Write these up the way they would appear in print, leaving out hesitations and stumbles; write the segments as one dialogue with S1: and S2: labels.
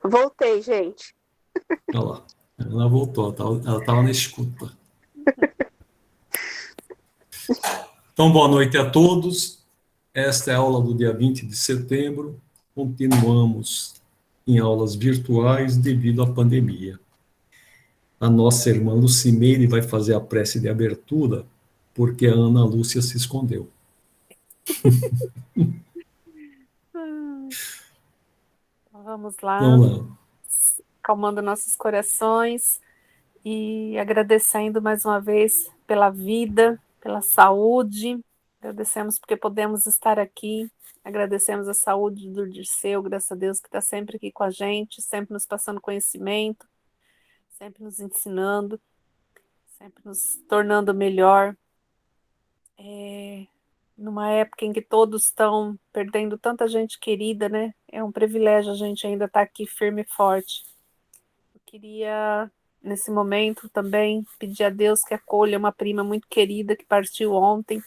S1: Voltei, gente.
S2: Olha lá. Ela voltou, ela estava na escuta. Então, boa noite a todos. Esta é a aula do dia 20 de setembro. Continuamos em aulas virtuais devido à pandemia. A nossa irmã Lucimeire vai fazer a prece de abertura, porque a Ana Lúcia se escondeu.
S1: Vamos lá,
S2: Vamos lá.
S1: calmando nossos corações e agradecendo mais uma vez pela vida, pela saúde. Agradecemos porque podemos estar aqui. Agradecemos a saúde do Dirceu, graças a Deus, que está sempre aqui com a gente, sempre nos passando conhecimento, sempre nos ensinando, sempre nos tornando melhor. Numa época em que todos estão perdendo tanta gente querida, né? É um privilégio a gente ainda estar aqui firme e forte. Eu queria, nesse momento, também pedir a Deus que acolha uma prima muito querida que partiu ontem,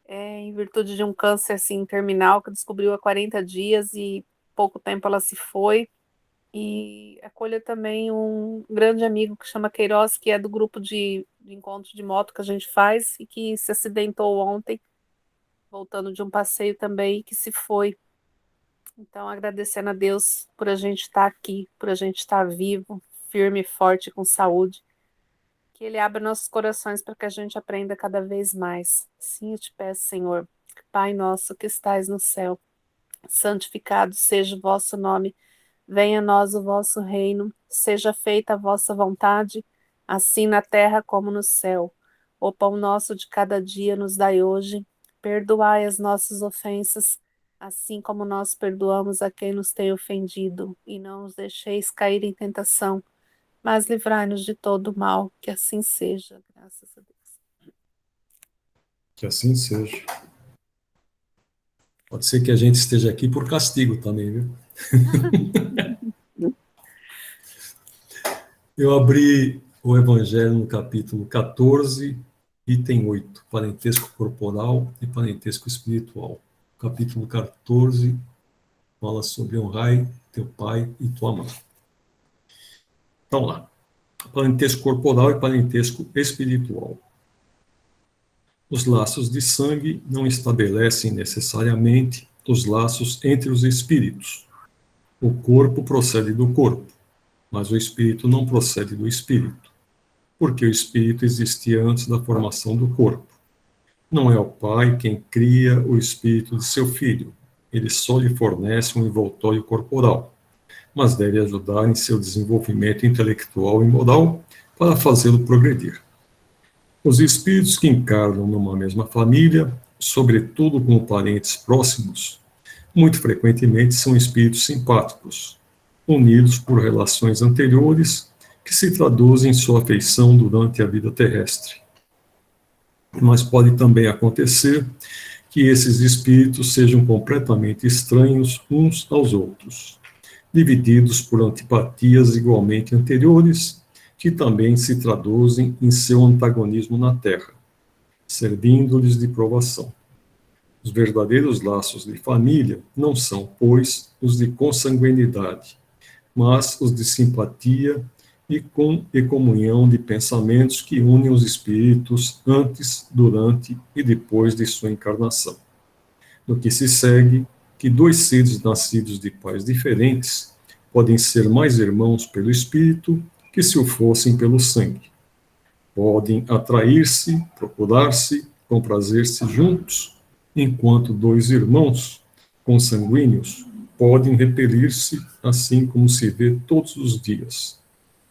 S1: em virtude de um câncer assim, terminal, que descobriu há 40 dias e pouco tempo ela se foi. E acolha também um grande amigo que chama Queiroz, que é do grupo de encontro de moto que a gente faz e que se acidentou ontem voltando de um passeio também, que se foi. Então, agradecendo a Deus por a gente estar aqui, por a gente estar vivo, firme e forte, com saúde. Que Ele abra nossos corações para que a gente aprenda cada vez mais. Sim, eu te peço, Senhor. Pai nosso que estais no céu, santificado seja o vosso nome. Venha a nós o vosso reino. Seja feita a vossa vontade, assim na terra como no céu. O pão nosso de cada dia nos dai hoje. Perdoai as nossas ofensas, assim como nós perdoamos a quem nos tem ofendido. E não nos deixeis cair em tentação, mas livrai-nos de todo o mal. Que assim seja, graças a Deus.
S2: Que assim seja. Pode ser que a gente esteja aqui por castigo também, viu? Eu abri o Evangelho no capítulo 14, item 8, parentesco corporal e parentesco espiritual. O capítulo 14 fala sobre honrai teu pai e tua mãe. Então lá, parentesco corporal e parentesco espiritual. Os laços de sangue não estabelecem necessariamente os laços entre os espíritos. O corpo procede do corpo, mas o espírito não procede do espírito, porque o espírito existia antes da formação do corpo. Não é o pai quem cria o espírito de seu filho, ele só lhe fornece um envoltório corporal, mas deve ajudar em seu desenvolvimento intelectual e moral para fazê-lo progredir. Os espíritos que encarnam numa mesma família, sobretudo com parentes próximos, muito frequentemente são espíritos simpáticos, unidos por relações anteriores que se traduzem em sua afeição durante a vida terrestre. Mas pode também acontecer que esses espíritos sejam completamente estranhos uns aos outros, divididos por antipatias igualmente anteriores, que também se traduzem em seu antagonismo na Terra, servindo-lhes de provação. Os verdadeiros laços de família não são, pois, os de consanguinidade, mas os de simpatia e comunhão de pensamentos que unem os espíritos antes, durante e depois de sua encarnação. No que se segue, que dois seres nascidos de pais diferentes podem ser mais irmãos pelo espírito que se o fossem pelo sangue. Podem atrair-se, procurar-se, comprazer-se juntos, enquanto dois irmãos consanguíneos podem repelir-se, assim como se vê todos os dias.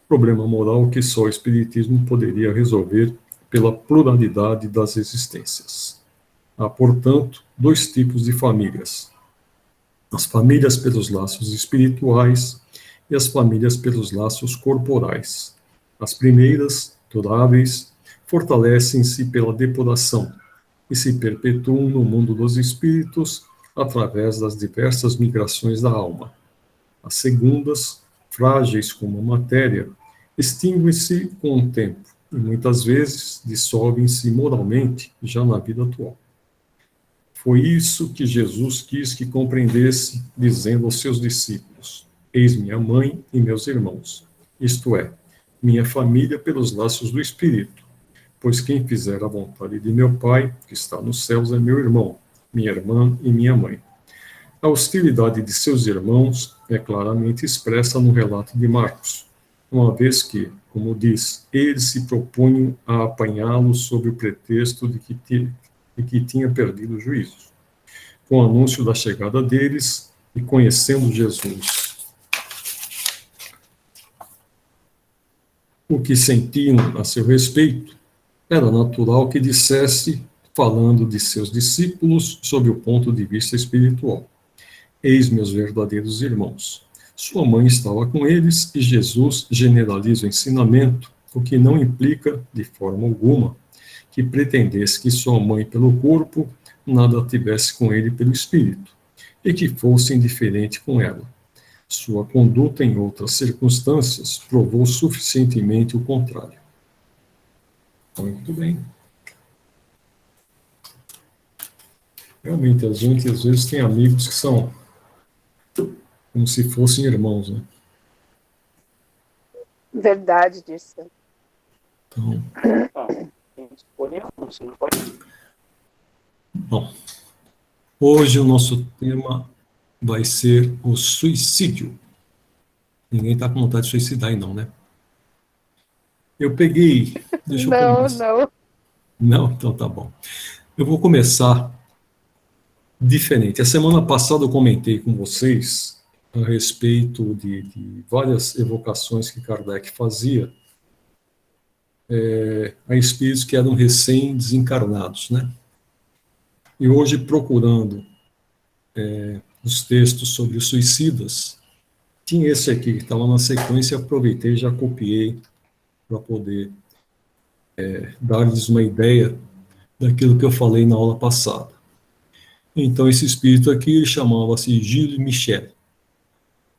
S2: Problema moral que só o Espiritismo poderia resolver pela pluralidade das existências. Há, portanto, dois tipos de famílias: as famílias pelos laços espirituais e as famílias pelos laços corporais. As primeiras, duráveis, fortalecem-se pela depuração e se perpetuam no mundo dos espíritos através das diversas migrações da alma. As segundas, frágeis como a matéria, extinguem-se com o tempo e muitas vezes dissolvem-se moralmente já na vida atual. Foi isso que Jesus quis que compreendesse, dizendo aos seus discípulos: Eis minha mãe e meus irmãos, isto é, minha família pelos laços do Espírito, pois quem fizer a vontade de meu Pai, que está nos céus, é meu irmão, minha irmã e minha mãe. A hostilidade de seus irmãos é claramente expressa no relato de Marcos, uma vez que, como diz, eles se propunham a apanhá-lo sob o pretexto de que tinha perdido o juízo. Com o anúncio da chegada deles e conhecendo Jesus, o que sentiam a seu respeito, era natural que dissesse, falando de seus discípulos sob o ponto de vista espiritual: Eis meus verdadeiros irmãos. Sua mãe estava com eles e Jesus generaliza o ensinamento, o que não implica, de forma alguma, que pretendesse que sua mãe, pelo corpo, nada tivesse com ele pelo espírito, e que fosse indiferente com ela. Sua conduta em outras circunstâncias provou suficientemente o contrário. Muito bem. Realmente, a gente às vezes tem amigos que são como se fossem irmãos, né?
S3: Verdade disso.
S2: Então, bom, hoje o nosso tema vai ser o suicídio. Ninguém está com vontade de suicidar aí não, né? Eu peguei, deixa eu começar.
S3: Não.
S2: Não? Então tá bom. Eu vou começar diferente. A semana passada eu comentei com vocês a respeito de várias evocações que Kardec fazia a espíritos que eram recém-desencarnados, né? E hoje, procurando os textos sobre os suicidas, tinha esse aqui que estava na sequência, aproveitei e já copiei para poder dar-lhes uma ideia daquilo que eu falei na aula passada. Então, esse espírito aqui, ele chamava-se Gilles Michel.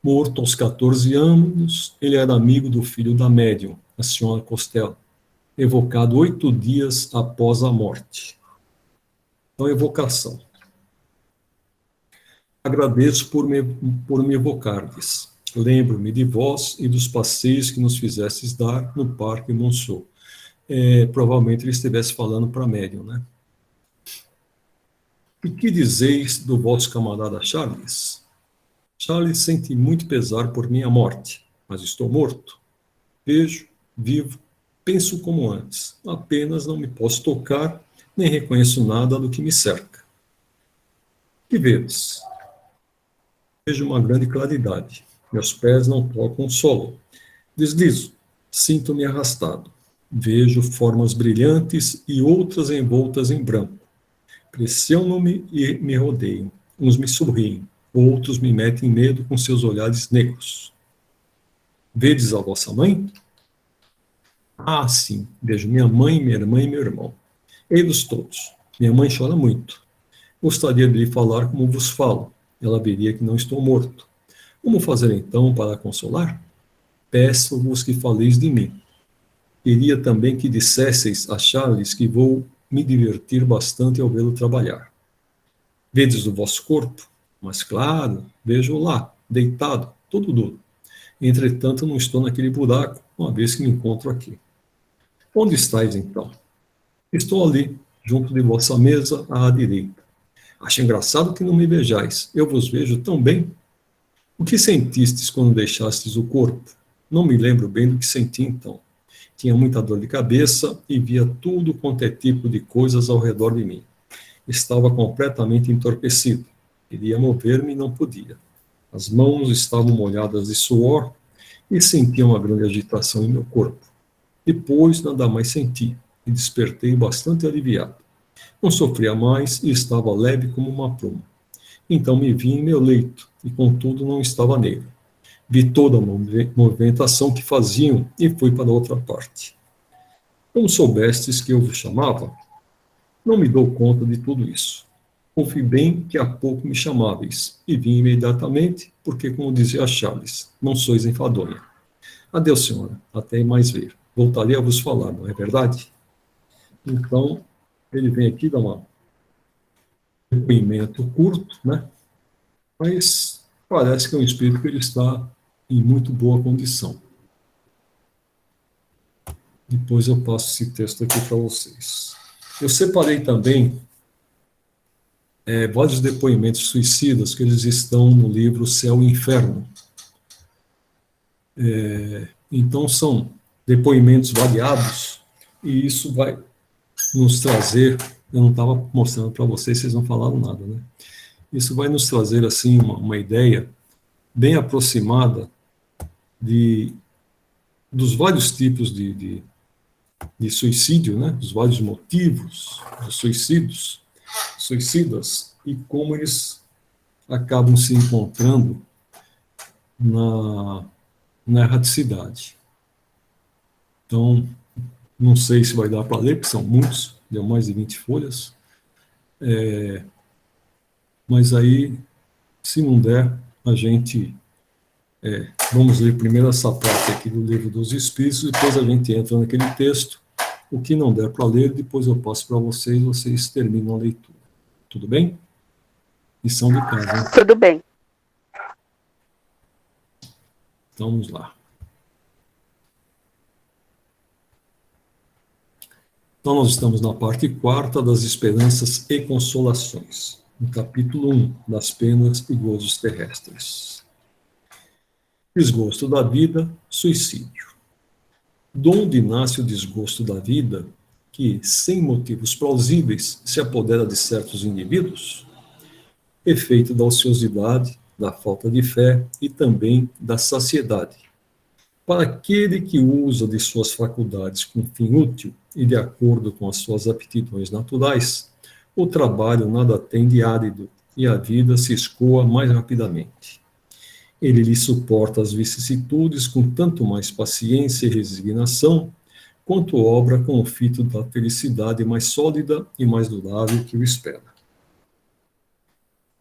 S2: Morto aos 14 anos, ele era amigo do filho da médium, a senhora Costello, evocado 8 dias após a morte. Então, evocação. Agradeço por me evocardes. Lembro-me de vós e dos passeios que nos fizestes dar no Parque Monceau. Provavelmente ele estivesse falando para médium, né? E que dizeis do vosso camarada Charles? Charles sente muito pesar por minha morte, mas estou morto. Vejo, vivo, penso como antes. Apenas não me posso tocar, nem reconheço nada do que me cerca. Que vedes? Vejo uma grande claridade. Meus pés não tocam o solo. Deslizo. Sinto-me arrastado. Vejo formas brilhantes e outras envoltas em branco. Pressionam-me e me rodeiam. Uns me sorriem, outros me metem medo com seus olhares negros. Vedes a vossa mãe? Ah, sim, vejo minha mãe, minha irmã e meu irmão. Ei-los todos. Minha mãe chora muito. Gostaria de lhe falar como vos falo. Ela veria que não estou morto. Como fazer então para a consolar? Peço-vos que faleis de mim. Queria também que dissesseis a Charles que vou me divertir bastante ao vê-lo trabalhar. Vedes o vosso corpo? Mas claro, vejo-o lá, deitado, todo duro. Entretanto, não estou naquele buraco, uma vez que me encontro aqui. Onde estáis, então? Estou ali, junto de vossa mesa, à direita. Acho engraçado que não me vejais. Eu vos vejo tão bem. O que sentistes quando deixastes o corpo? Não me lembro bem do que senti então. Tinha muita dor de cabeça e via tudo quanto é tipo de coisas ao redor de mim. Estava completamente entorpecido. Queria mover-me e não podia. As mãos estavam molhadas de suor e sentia uma grande agitação em meu corpo. Depois, nada mais senti e despertei bastante aliviado. Não sofria mais e estava leve como uma pluma. Então me vi em meu leito e, contudo, não estava nele. Vi toda a movimentação que faziam e fui para outra parte. Como soubestes que eu vos chamava? Não me dou conta de tudo isso. Ouvi bem que há pouco me chamáveis, e vim imediatamente, porque, como dizia Charles, não sois enfadonha. Adeus, senhora, até mais ver. Voltarei a vos falar, não é verdade? Então, ele vem aqui dar um depoimento curto, né? Mas parece que é um espírito que ele está em muito boa condição. Depois eu passo esse texto aqui para vocês. Eu separei também vários depoimentos suicidas que eles estão no livro Céu e Inferno. Então são depoimentos variados e isso vai nos trazer, eu não estava mostrando para vocês, vocês não falaram nada, né? Isso vai nos trazer assim uma ideia bem aproximada dos vários tipos de suicídio, né? Dos vários motivos dos suicidas e como eles acabam se encontrando na erraticidade. Então, não sei se vai dar para ler, porque são muitos, deu mais de 20 folhas, mas aí, se não der, a gente vamos ler primeiro essa parte aqui do Livro dos Espíritos, depois a gente entra naquele texto. O que não der para ler, depois eu passo para vocês, vocês terminam a leitura. Tudo bem? Lição de casa, hein?
S3: Tudo bem.
S2: Então, vamos lá. Então, nós estamos na parte 4 das esperanças e consolações, no capítulo 1, das penas e gozos terrestres. Desgosto da vida, suicídio. Donde nasce o desgosto da vida, que, sem motivos plausíveis, se apodera de certos indivíduos? Efeito da ociosidade, da falta de fé e também da saciedade. Para aquele que usa de suas faculdades com fim útil e de acordo com as suas aptidões naturais, o trabalho nada tem de árido e a vida se escoa mais rapidamente. Ele lhe suporta as vicissitudes com tanto mais paciência e resignação, quanto obra com o fito da felicidade mais sólida e mais durável que o espera.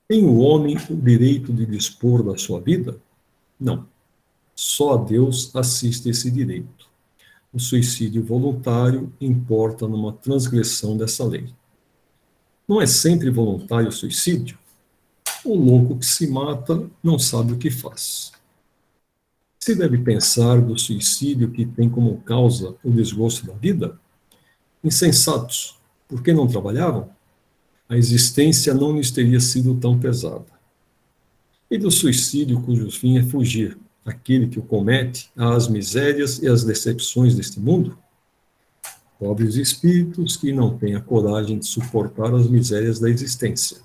S2: Tem o homem o direito de dispor da sua vida? Não. Só a Deus assiste esse direito. O suicídio voluntário importa numa transgressão dessa lei. Não é sempre voluntário o suicídio? O louco que se mata não sabe o que faz. Se deve pensar do suicídio que tem como causa o desgosto da vida? Insensatos, por que não trabalhavam? A existência não lhes teria sido tão pesada. E do suicídio cujo fim é fugir, aquele que o comete às misérias e às decepções deste mundo? Pobres espíritos que não têm a coragem de suportar as misérias da existência.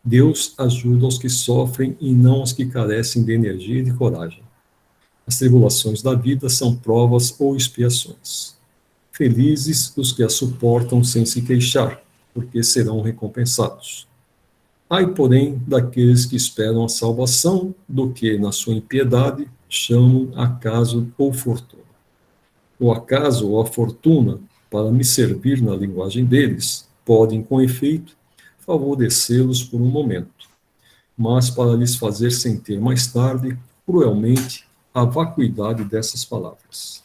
S2: Deus ajuda os que sofrem e não os que carecem de energia e de coragem. As tribulações da vida são provas ou expiações. Felizes os que as suportam sem se queixar, porque serão recompensados. Ai, porém, daqueles que esperam a salvação, do que, na sua impiedade, chamam acaso ou fortuna. O acaso ou a fortuna, para me servir na linguagem deles, podem, com efeito, favorecê-los por um momento, mas para lhes fazer sentir mais tarde, cruelmente, a vacuidade dessas palavras.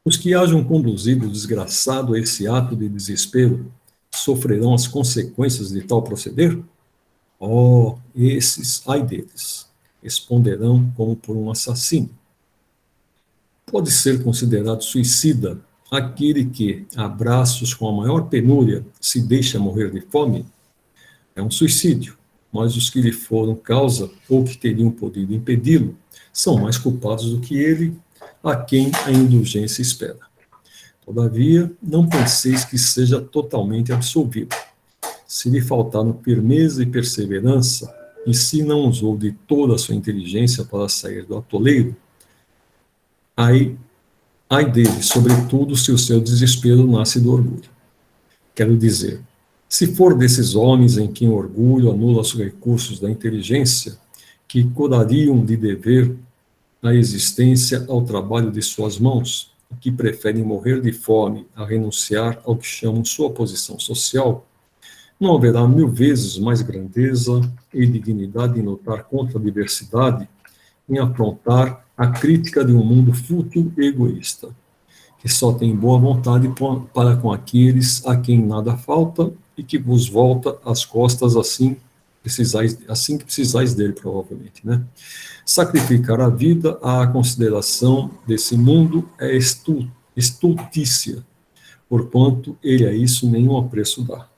S2: Os que hajam conduzido o desgraçado a esse ato de desespero sofrerão as consequências de tal proceder? Oh, esses, ai deles, responderão como por um assassino. Pode ser considerado suicida aquele que, a braços com a maior penúria, se deixa morrer de fome? É um suicídio, mas os que lhe foram causa ou que teriam podido impedi-lo são mais culpados do que ele, a quem a indulgência espera. Todavia, não penseis que seja totalmente absolvido. Se lhe faltaram firmeza e perseverança, e se não usou de toda a sua inteligência para sair do atoleiro, ai dele, sobretudo se o seu desespero nasce do orgulho. Quero dizer, se for desses homens em quem o orgulho anula os recursos da inteligência, que corariam de dever a existência ao trabalho de suas mãos, e que preferem morrer de fome a renunciar ao que chamam sua posição social, não haverá 1000 vezes mais grandeza e dignidade em lutar contra a diversidade, em afrontar a crítica de um mundo fútil e egoísta, que só tem boa vontade para com aqueles a quem nada falta e que vos volta as costas assim assim que precisais dele, provavelmente, né? Sacrificar a vida à consideração desse mundo é estultícia, porquanto ele a isso nenhum apreço dá.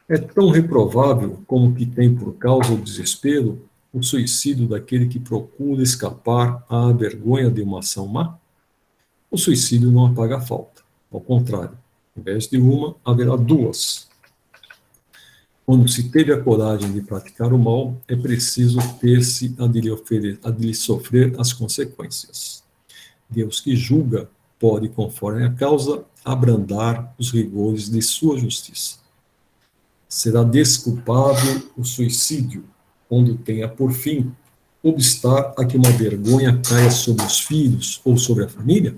S2: É tão reprovável como que tem por causa o desespero o suicídio daquele que procura escapar à vergonha de uma ação má? O suicídio não apaga a falta. Ao contrário, em vez de uma, haverá duas. Quando se teve a coragem de praticar o mal, é preciso ter-se a de lhe sofrer as consequências. Deus que julga pode, conforme a causa, abrandar os rigores de sua justiça. Será desculpável o suicídio, quando tenha por fim obstar a que uma vergonha caia sobre os filhos ou sobre a família?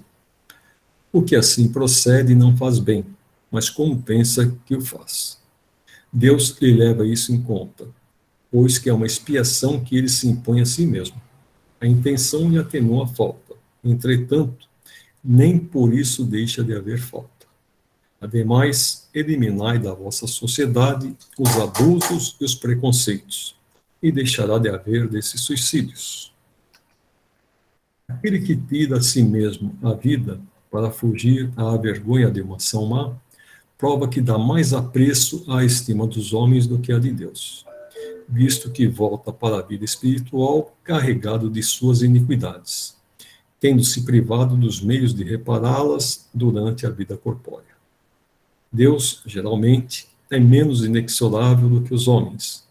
S2: O que assim procede não faz bem, mas como pensa que o faz? Deus lhe leva isso em conta, pois que é uma expiação que ele se impõe a si mesmo. A intenção lhe atenua a falta. Entretanto, nem por isso deixa de haver falta. Ademais, eliminai da vossa sociedade os abusos e os preconceitos, e deixará de haver desses suicídios. Aquele que tira a si mesmo a vida para fugir à vergonha de uma ação má, prova que dá mais apreço à estima dos homens do que à de Deus, visto que volta para a vida espiritual carregado de suas iniquidades, tendo-se privado dos meios de repará-las durante a vida corpórea. Deus, geralmente, é menos inexorável do que os homens.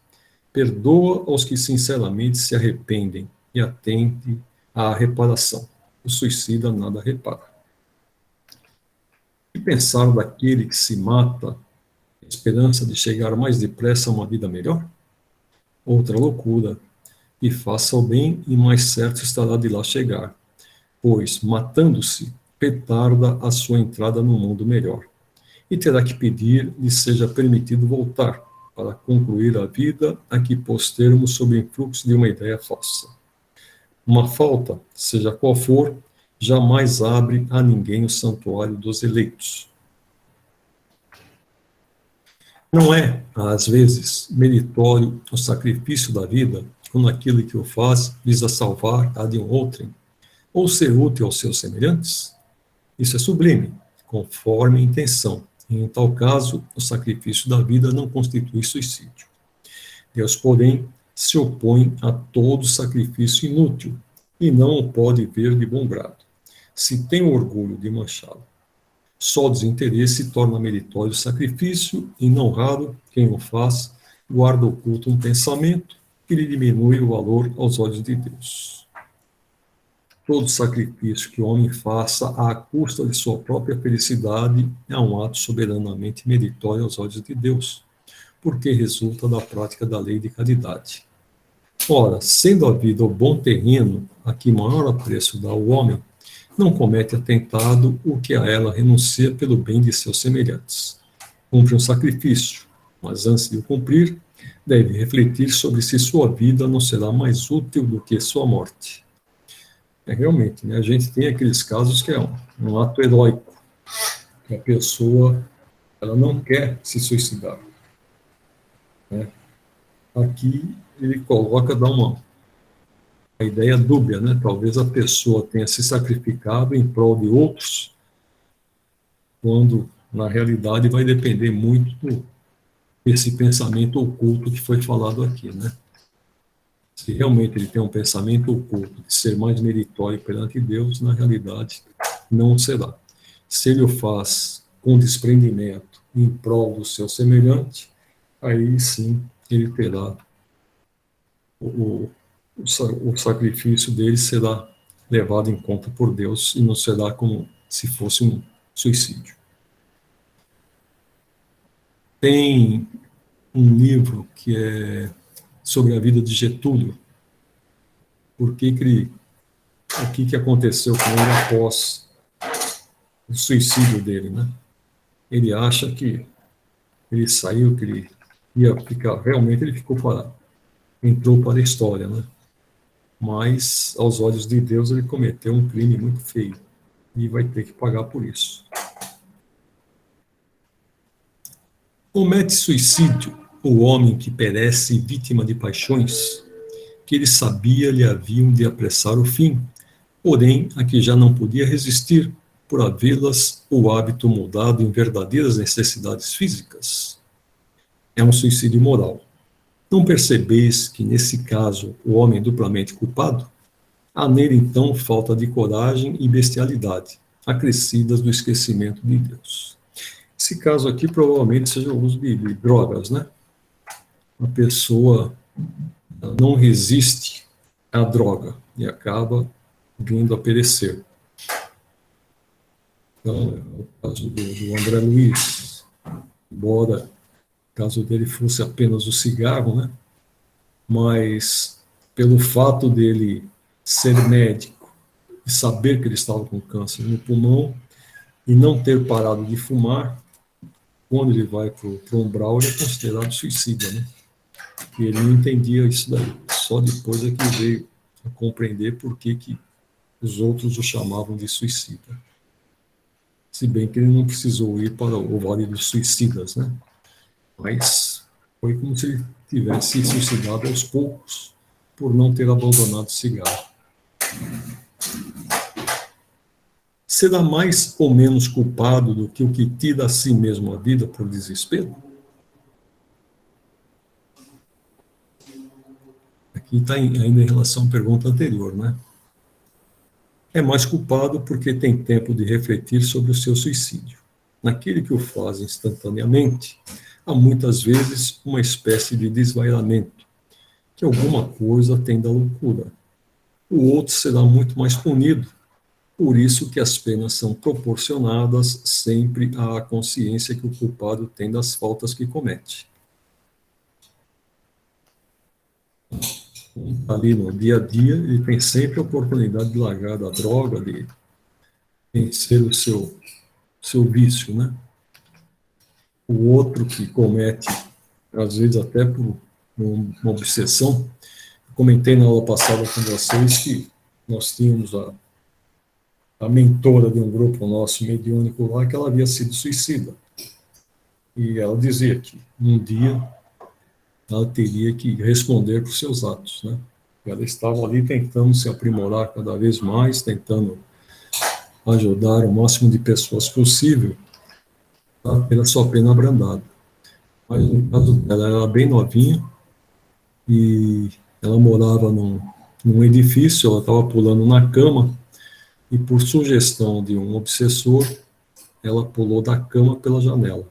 S2: Perdoa aos que sinceramente se arrependem e atende à reparação. O suicida nada repara. E pensar daquele que se mata, a esperança de chegar mais depressa a uma vida melhor? Outra loucura. E faça o bem e mais certo estará de lá chegar, pois, matando-se, retarda a sua entrada no mundo melhor. E terá que pedir lhe seja permitido voltar, para concluir a vida a que pôs termo sob o influxo de uma ideia falsa. Uma falta, seja qual for, jamais abre a ninguém o santuário dos eleitos. Não é, às vezes, meritório o sacrifício da vida, quando aquilo que o faz visa salvar a de um outrem, ou ser útil aos seus semelhantes? Isso é sublime, conforme a intenção. E, em tal caso, o sacrifício da vida não constitui suicídio. Deus, porém, se opõe a todo sacrifício inútil e não o pode ver de bom grado, se tem o orgulho de manchá-lo. Só o desinteresse torna meritório o sacrifício e, não raro, quem o faz guarda oculto um pensamento que lhe diminui o valor aos olhos de Deus. Todo sacrifício que o homem faça à custa de sua própria felicidade é um ato soberanamente meritório aos olhos de Deus, porque resulta da prática da lei de caridade. Ora, sendo a vida o bom terreno a que maior apreço dá o homem, não comete atentado o que a ela renuncia pelo bem de seus semelhantes. Cumpre um sacrifício, mas antes de o cumprir, deve refletir sobre se sua vida não será mais útil do que sua morte. Realmente, né, a gente tem aqueles casos que é um ato heróico, que a pessoa ela não quer se suicidar. Né? Aqui ele coloca, dá uma ideia dúbia, né? Talvez a pessoa tenha se sacrificado em prol de outros, quando na realidade vai depender muito desse pensamento oculto que foi falado aqui, né? Se realmente ele tem um pensamento oculto de ser mais meritório perante Deus, na realidade não será. Se ele o faz com desprendimento em prol do seu semelhante, aí sim ele terá o sacrifício dele será levado em conta por Deus e não será como se fosse um suicídio. Tem um livro que é sobre a vida de Getúlio, o que aconteceu com ele após o suicídio dele, né? Ele acha que ele saiu, que ele ia ficar, realmente ele entrou para a história, né? Mas, aos olhos de Deus, ele cometeu um crime muito feio e vai ter que pagar por isso. Comete suicídio o homem que perece vítima de paixões, que ele sabia lhe haviam de apressar o fim, porém a que já não podia resistir, por havê-las o hábito mudado em verdadeiras necessidades físicas. É um suicídio moral. Não percebeis que, nesse caso, o homem é duplamente culpado? Há nele, então, falta de coragem e bestialidade, acrescidas do esquecimento de Deus. Esse caso aqui provavelmente seja o uso de drogas, né? A pessoa não resiste à droga e acaba vindo a perecer. Então, é o caso do André Luiz, embora o caso dele fosse apenas o cigarro, né? Mas pelo fato dele ser médico e saber que ele estava com câncer no pulmão e não ter parado de fumar, quando ele vai para o umbral, ele é considerado suicida, né? E ele não entendia isso daí. Só depois é que veio a compreender por que os outros o chamavam de suicida. Se bem que ele não precisou ir para o Vale dos Suicidas, né? Mas foi como se ele tivesse se suicidado aos poucos por não ter abandonado o cigarro. Será mais ou menos culpado do que o que tira a si mesmo a vida por desespero? Aqui está ainda em relação à pergunta anterior, né? É mais culpado porque tem tempo de refletir sobre o seu suicídio. Naquele que o faz instantaneamente, há muitas vezes uma espécie de desvairamento, que alguma coisa tem da loucura. O outro será muito mais punido, por isso que as penas são proporcionadas sempre à consciência que o culpado tem das faltas que comete. Ali no dia a dia, ele tem sempre a oportunidade de largar da droga, de vencer o seu vício, né? O outro que comete, às vezes até por uma obsessão, eu comentei na aula passada com vocês que nós tínhamos a mentora de um grupo nosso mediúnico lá, que ela havia sido suicida. E ela dizia que um dia ela teria que responder por seus atos, né? Ela estava ali tentando se aprimorar cada vez mais, tentando ajudar o máximo de pessoas possível a ter a sua pena abrandada. Mas no caso dela, ela era bem novinha e ela morava num edifício, ela estava pulando na cama e, por sugestão de um obsessor, ela pulou da cama pela janela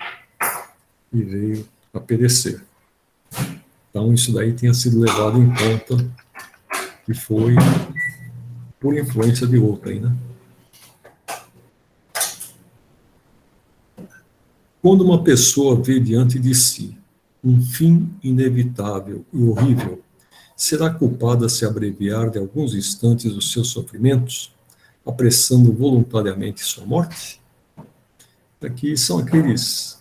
S2: e veio a perecer. Então, isso daí tinha sido levado em conta que foi por influência de outrem, né? Quando uma pessoa vê diante de si um fim inevitável e horrível, será culpada a se abreviar de alguns instantes os seus sofrimentos, apressando voluntariamente sua morte? Aqui são aquelas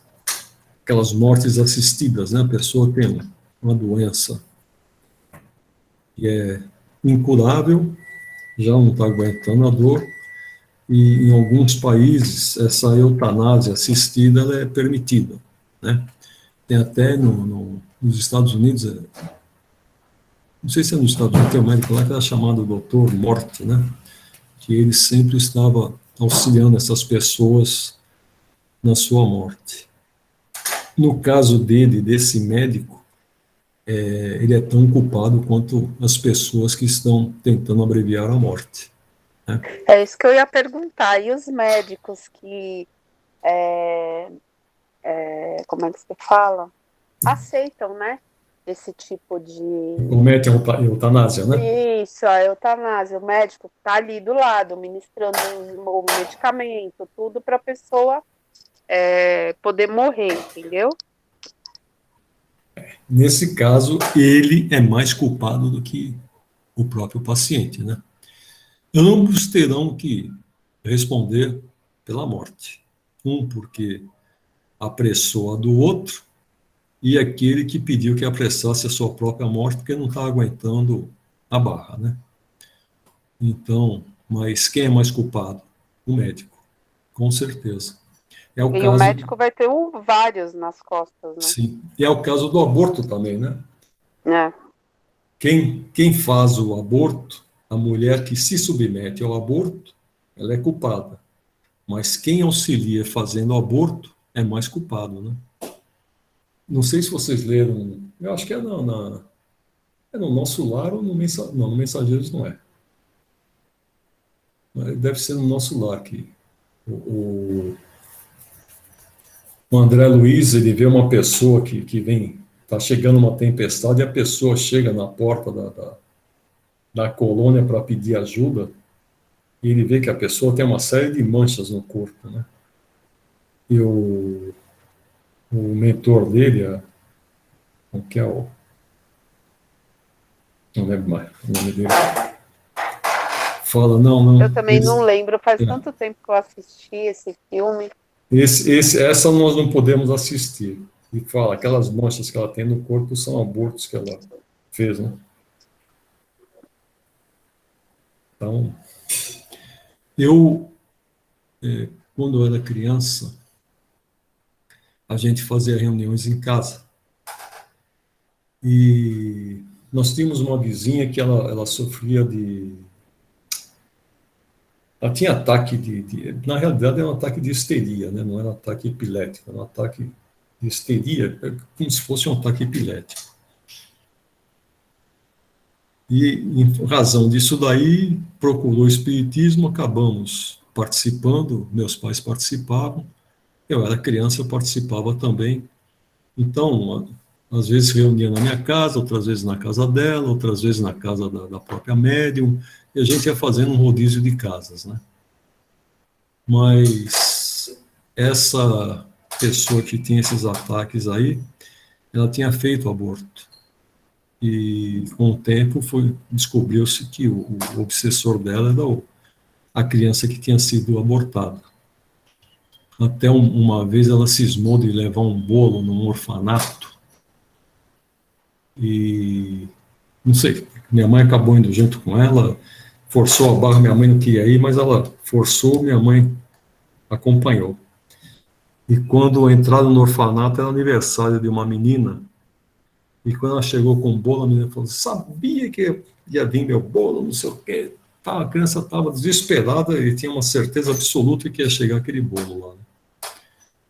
S2: mortes assistidas, né? A pessoa tem uma doença que é incurável, já não está aguentando a dor, e em alguns países essa eutanásia assistida ela é permitida, né? Tem até nos Estados Unidos, não sei se é nos Estados Unidos, tem um médico lá que era chamado Doutor Morte, né? Que ele sempre estava auxiliando essas pessoas na sua morte. No caso desse médico, ele é tão culpado quanto as pessoas que estão tentando abreviar a morte, né?
S1: É isso que eu ia perguntar. E os médicos que, como é que você fala? Aceitam, né? Esse tipo de...
S2: Comete a eutanásia, né?
S1: Isso, a eutanásia. O médico está ali do lado, ministrando o medicamento, tudo para a pessoa poder morrer, entendeu?
S2: Nesse caso, ele é mais culpado do que o próprio paciente, né? Ambos terão que responder pela morte. Um porque apressou a do outro, e aquele que pediu que apressasse a sua própria morte porque não está aguentando a barra, né? Então, mas quem é mais culpado? O médico, com certeza. É o
S1: E o
S2: caso,
S1: médico vai ter vários nas costas, né?
S2: sim, e é o caso do aborto também, né?
S1: É,
S2: Quem faz o aborto, a mulher que se submete ao aborto, ela é culpada. Mas quem auxilia fazendo o aborto é mais culpado, né? Não sei se vocês leram, eu acho que é no Nosso Lar ou no Mensageiro, não, no Mensageiros não é. Deve ser no Nosso Lar que o, o André Luiz, ele vê uma pessoa que vem, está chegando uma tempestade e a pessoa chega na porta da colônia para pedir ajuda e ele vê que a pessoa tem uma série de manchas no corpo, né? E o mentor dele, que é não lembro mais o nome dele, fala, não,
S1: eu
S2: não,
S1: também não lembro, faz
S2: é,
S1: tanto tempo que eu assisti esse filme.
S2: essa nós não podemos assistir. E fala, aquelas manchas que ela tem no corpo são abortos que ela fez, né? Então, eu, quando eu era criança, a gente fazia reuniões em casa. E nós tínhamos uma vizinha que ela sofria de. Ela tinha ataque na realidade, era um ataque de histeria, né? Não era um ataque epilético, era um ataque de histeria, como se fosse um ataque epilético. E, em razão disso daí, procurou o espiritismo, acabamos participando, meus pais participavam, eu era criança, eu participava também. Então, às vezes reunia na minha casa, outras vezes na casa dela, outras vezes na casa da própria médium, e a gente ia fazendo um rodízio de casas, né? Mas essa pessoa que tinha esses ataques aí, ela tinha feito aborto. E com o tempo descobriu-se que o obsessor dela era a criança que tinha sido abortada. Até uma vez ela cismou de levar um bolo num orfanato e não sei, minha mãe acabou indo junto com ela, forçou a barra, minha mãe não queria ir, mas ela forçou, minha mãe acompanhou. E quando entraram no orfanato, era aniversário de uma menina, e quando ela chegou com o bolo, a menina falou, sabia que ia vir meu bolo, não sei o quê. Tá, a criança estava desesperada e tinha uma certeza absoluta que ia chegar aquele bolo lá. Né?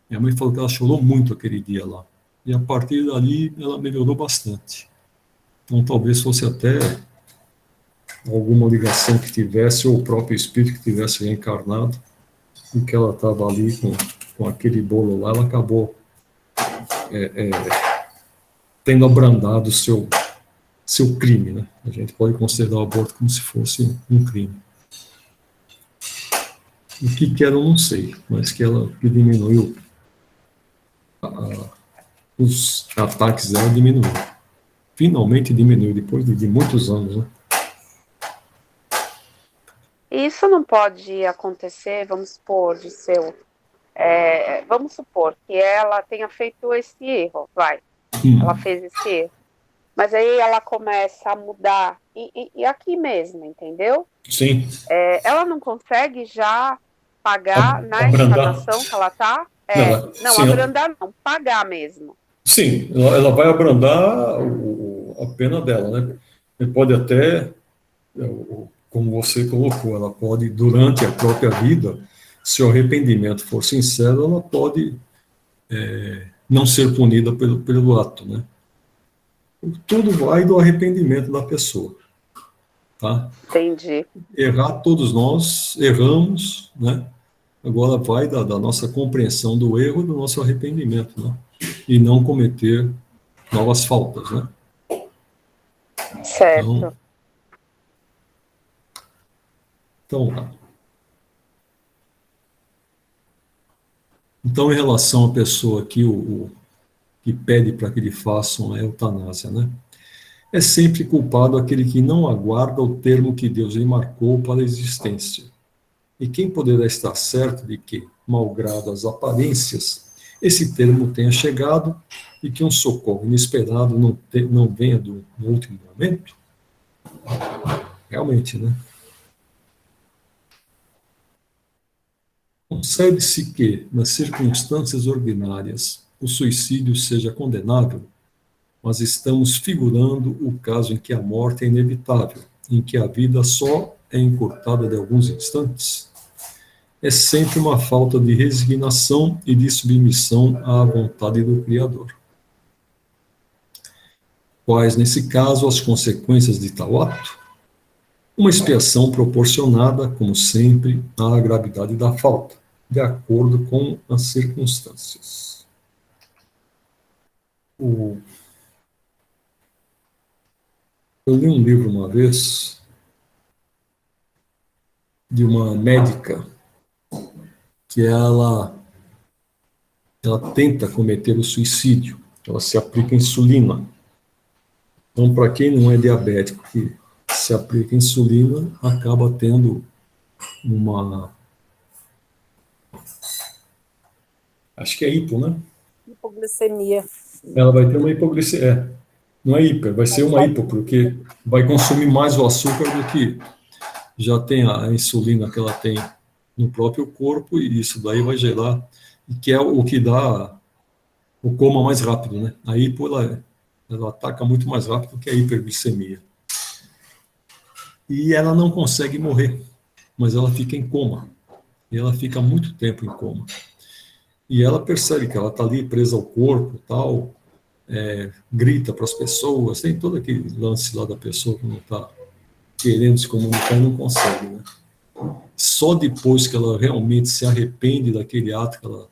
S2: Minha mãe falou que ela chorou muito aquele dia lá. E a partir dali, ela melhorou bastante. Então, talvez fosse até alguma ligação que tivesse, ou o próprio espírito que tivesse reencarnado, e que ela estava ali com aquele bolo lá, ela acabou tendo abrandado o seu crime, né? A gente pode considerar o aborto como se fosse um crime. O que era, eu não sei, mas que diminuiu, os ataques dela diminuiu. Finalmente diminuiu, depois de muitos anos, né?
S1: Isso não pode acontecer, vamos supor, de seu. Vamos supor que ela tenha feito esse erro, vai. Ela fez esse erro. Mas aí ela começa a mudar, e aqui mesmo, entendeu?
S2: Sim.
S1: Ela não consegue já pagar na
S2: Abrandar.
S1: encarnação que ela tá? Não,
S2: Sim,
S1: abrandar não, pagar mesmo.
S2: sim, ela vai abrandar a pena dela, né? Ele pode até, como você colocou, ela pode, durante a própria vida, se o arrependimento for sincero, ela pode não ser punida pelo ato, né? Tudo vai do arrependimento da pessoa, tá?
S1: Entendi.
S2: Errar, todos nós erramos, né? Agora vai da nossa compreensão do erro e do nosso arrependimento, né? E não cometer novas faltas, né? Então,
S1: Certo.
S2: então, em relação à pessoa que pede para que lhe façam a eutanásia, né? É sempre culpado aquele que não aguarda o termo que Deus lhe marcou para a existência. E quem poderá estar certo de que, malgrado as aparências, esse termo tenha chegado e que um socorro inesperado não venha no último momento? Realmente, né? Concebe-se que, nas circunstâncias ordinárias, o suicídio seja condenável, mas estamos figurando o caso em que a morte é inevitável, em que a vida só é encurtada de alguns instantes. É sempre uma falta de resignação e de submissão à vontade do Criador. Quais, nesse caso, as consequências de tal ato? Uma expiação proporcionada, como sempre, à gravidade da falta, de acordo com as circunstâncias. Eu li um livro uma vez de uma médica que ela tenta cometer o suicídio, ela se aplica insulina. Então, para quem não é diabético que se aplica insulina, acaba tendo uma... Acho que é hipo, né?
S1: Hipoglicemia.
S2: Ela vai ter uma hipoglicemia. Não é hiper, vai ser uma hipo, porque vai consumir mais o açúcar do que já tem a insulina que ela tem no próprio corpo, e isso daí vai gerar, e que é o que dá o coma mais rápido, né? A hipo, ela ataca muito mais rápido que a hiperglicemia. E ela não consegue morrer, mas ela fica em coma. E ela fica muito tempo em coma. E ela percebe que ela está ali presa ao corpo, tal, grita para as pessoas, tem todo aquele lance lá da pessoa que não está querendo se comunicar e não consegue, né? Só depois que ela realmente se arrepende daquele ato que ela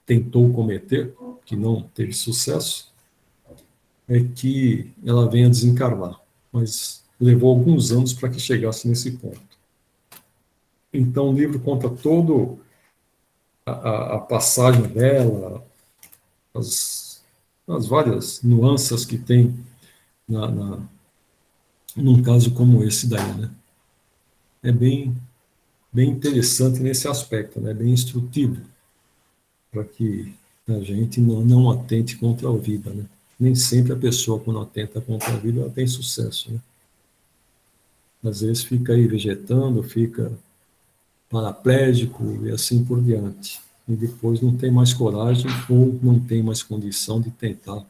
S2: tentou cometer, que não teve sucesso, é que ela vem a desencarnar. Mas levou alguns anos para que chegasse nesse ponto. Então o livro conta todo a passagem dela, as várias nuances que tem num caso como esse daí, né? É bem interessante nesse aspecto, né? Bem instrutivo, para que a gente não atente contra a vida, né? Nem sempre a pessoa, quando atenta contra a vida, ela tem sucesso, né? Às vezes fica aí vegetando, fica paraplégico e assim por diante. E depois não tem mais coragem ou não tem mais condição de tentar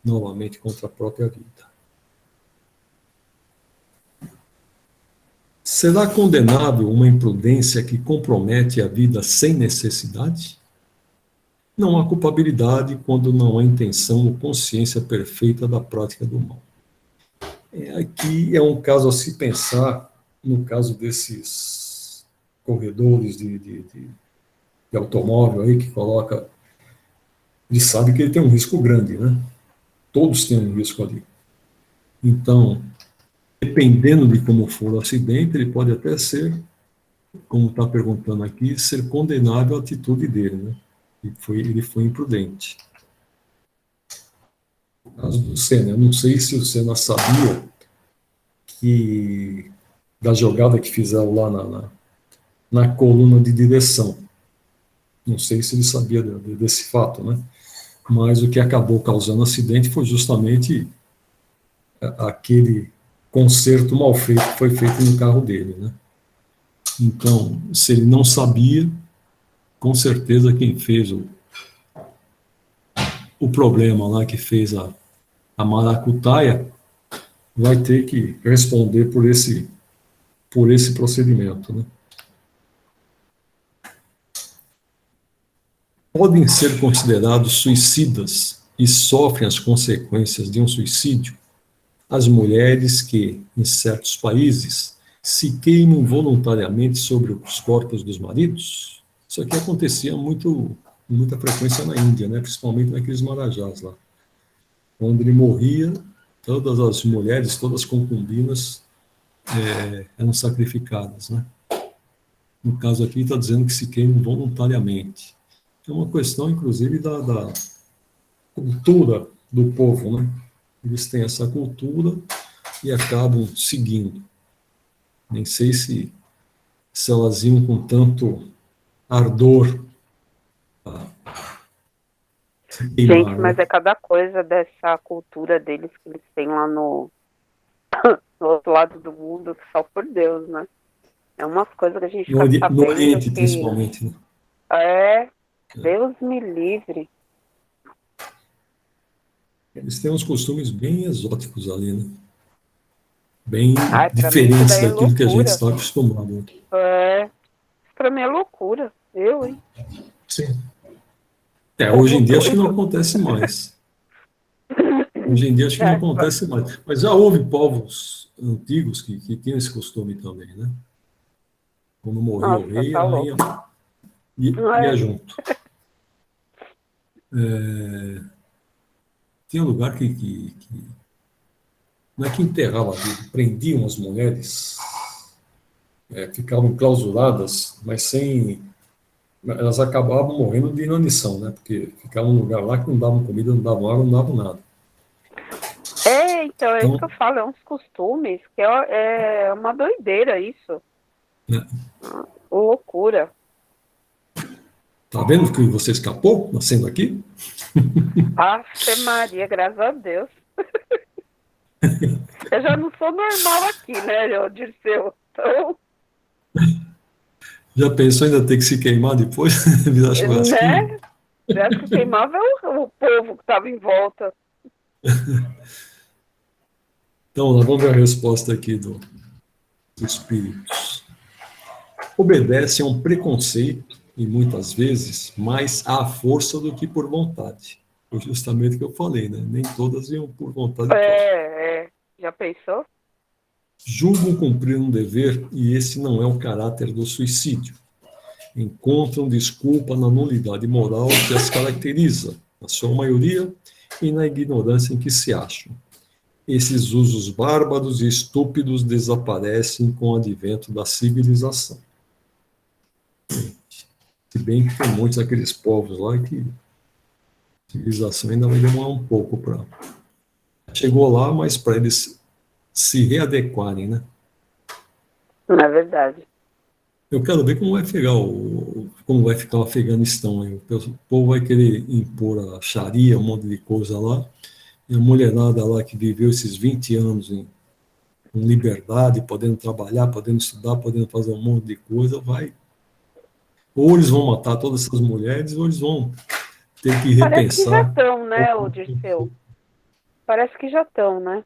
S2: novamente contra a própria vida. Será condenável uma imprudência que compromete a vida sem necessidade? Não há culpabilidade quando não há intenção ou consciência perfeita da prática do mal. Aqui é um caso a se pensar, no caso desses corredores de automóvel aí que coloca, ele sabe que ele tem um risco grande, né? Todos têm um risco ali. Então, dependendo de como for o acidente, ele pode até ser, como está perguntando aqui, ser condenável à atitude dele, né? Ele foi imprudente. No caso do Senna, eu não sei se o Senna sabia que da jogada que fizeram lá na coluna de direção. Não sei se ele sabia desse fato, né? Mas o que acabou causando acidente foi justamente aquele conserto mal feito que foi feito no carro dele, né? Então, se ele não sabia, com certeza quem fez o problema lá, que fez a maracutaia, vai ter que responder por esse procedimento, né? Podem ser considerados suicidas e sofrem as consequências de um suicídio as mulheres que, em certos países, se queimam voluntariamente sobre os corpos dos maridos. Isso aqui acontecia com muita frequência na Índia, né? Principalmente naqueles marajás lá. Quando ele morria, todas as mulheres, todas as concubinas eram sacrificadas, né? No caso aqui está dizendo que se queimam voluntariamente. É uma questão, inclusive, da cultura do povo, né? Eles têm essa cultura e acabam seguindo. Nem sei se elas iam com tanto ardor queimar,
S3: Gente, mas
S2: né?
S3: é cada coisa dessa cultura deles que eles têm lá no outro lado do mundo, que só por Deus, né? É umas coisas que a gente fica
S2: No
S3: sabendo
S2: Oriente,
S3: que
S2: principalmente, né?
S3: Deus me livre.
S2: Eles têm uns costumes bem exóticos ali, né? Bem
S3: Ai, pra mim isso
S2: diferentes
S3: daí é
S2: daquilo que a gente
S3: loucura.
S2: está acostumado, né?
S3: Pra mim é loucura. Hein?
S2: Sim. Hoje
S3: Povo
S2: em dia acho que não
S3: doido.
S2: acontece mais. Hoje em dia acho que não acontece mais. Mas já houve povos antigos que tinham esse costume também, né? Quando morria o
S3: Nossa,
S2: rei,
S3: tá
S2: a
S3: louco.
S2: rainha ia
S3: É,
S2: junto. Tinha um lugar que não é que enterrava, prendiam as mulheres, ficavam enclausuradas, mas sem. Elas acabavam morrendo de inanição, né? Porque ficavam num lugar lá que não davam comida, não davam água, não davam nada.
S3: então é isso que eu
S2: Então,
S3: falo, é uns costumes, que é uma doideira isso.
S2: né,
S3: Loucura.
S2: tá vendo que você escapou nascendo aqui?
S3: Ave Maria, graças a Deus. Eu já não sou normal aqui, né, ô Dirceu? Então,
S2: Já pensou ainda ter que se queimar depois, virar churrasquinho?
S3: né? Eu acho que queimava o povo que estava em volta.
S2: Então, vamos ver a resposta aqui dos espíritos. Obedece a um preconceito, e muitas vezes mais à força do que por vontade. Foi justamente o que eu falei, né? Nem todas iam por vontade própria.
S3: Já pensou?
S2: Julgam cumprir um dever e esse não é o caráter do suicídio. Encontram desculpa na nulidade moral que as caracteriza, na sua maioria, e na ignorância em que se acham. Esses usos bárbaros e estúpidos desaparecem com o advento da civilização. Se bem que tem muitos daqueles povos lá que a civilização ainda vai demorar um pouco para. Chegou lá, mas para eles se readequarem, né?
S3: Não é verdade.
S2: Eu quero ver como vai ficar o Afeganistão. Aí. O povo vai querer impor a Sharia, um monte de coisa lá, e a mulherada lá que viveu esses 20 anos em liberdade, podendo trabalhar, podendo estudar, podendo fazer um monte de coisa, vai. Ou eles vão matar todas essas mulheres, ou eles vão ter que
S3: Parece que já
S2: repensar.
S3: estão, né, ô Dirceu? Parece que já estão, né?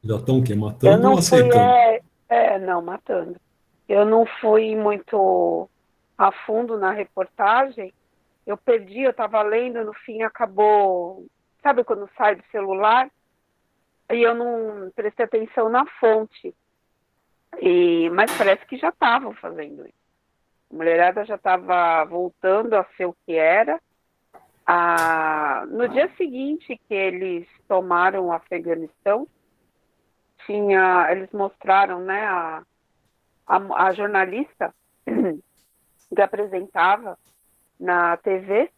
S2: Já estão o quê?
S3: Eu
S2: Matando ou
S3: não fui,
S2: aceitando?
S3: não, matando. Eu não fui muito a fundo na reportagem. Eu perdi, eu estava lendo, no fim acabou. Sabe quando sai do celular? E eu não prestei atenção na fonte. Mas parece que já estavam fazendo isso. A mulherada já estava voltando a ser o que era. No dia seguinte que eles tomaram o Afeganistão, eles mostraram, né, a jornalista que apresentava na TV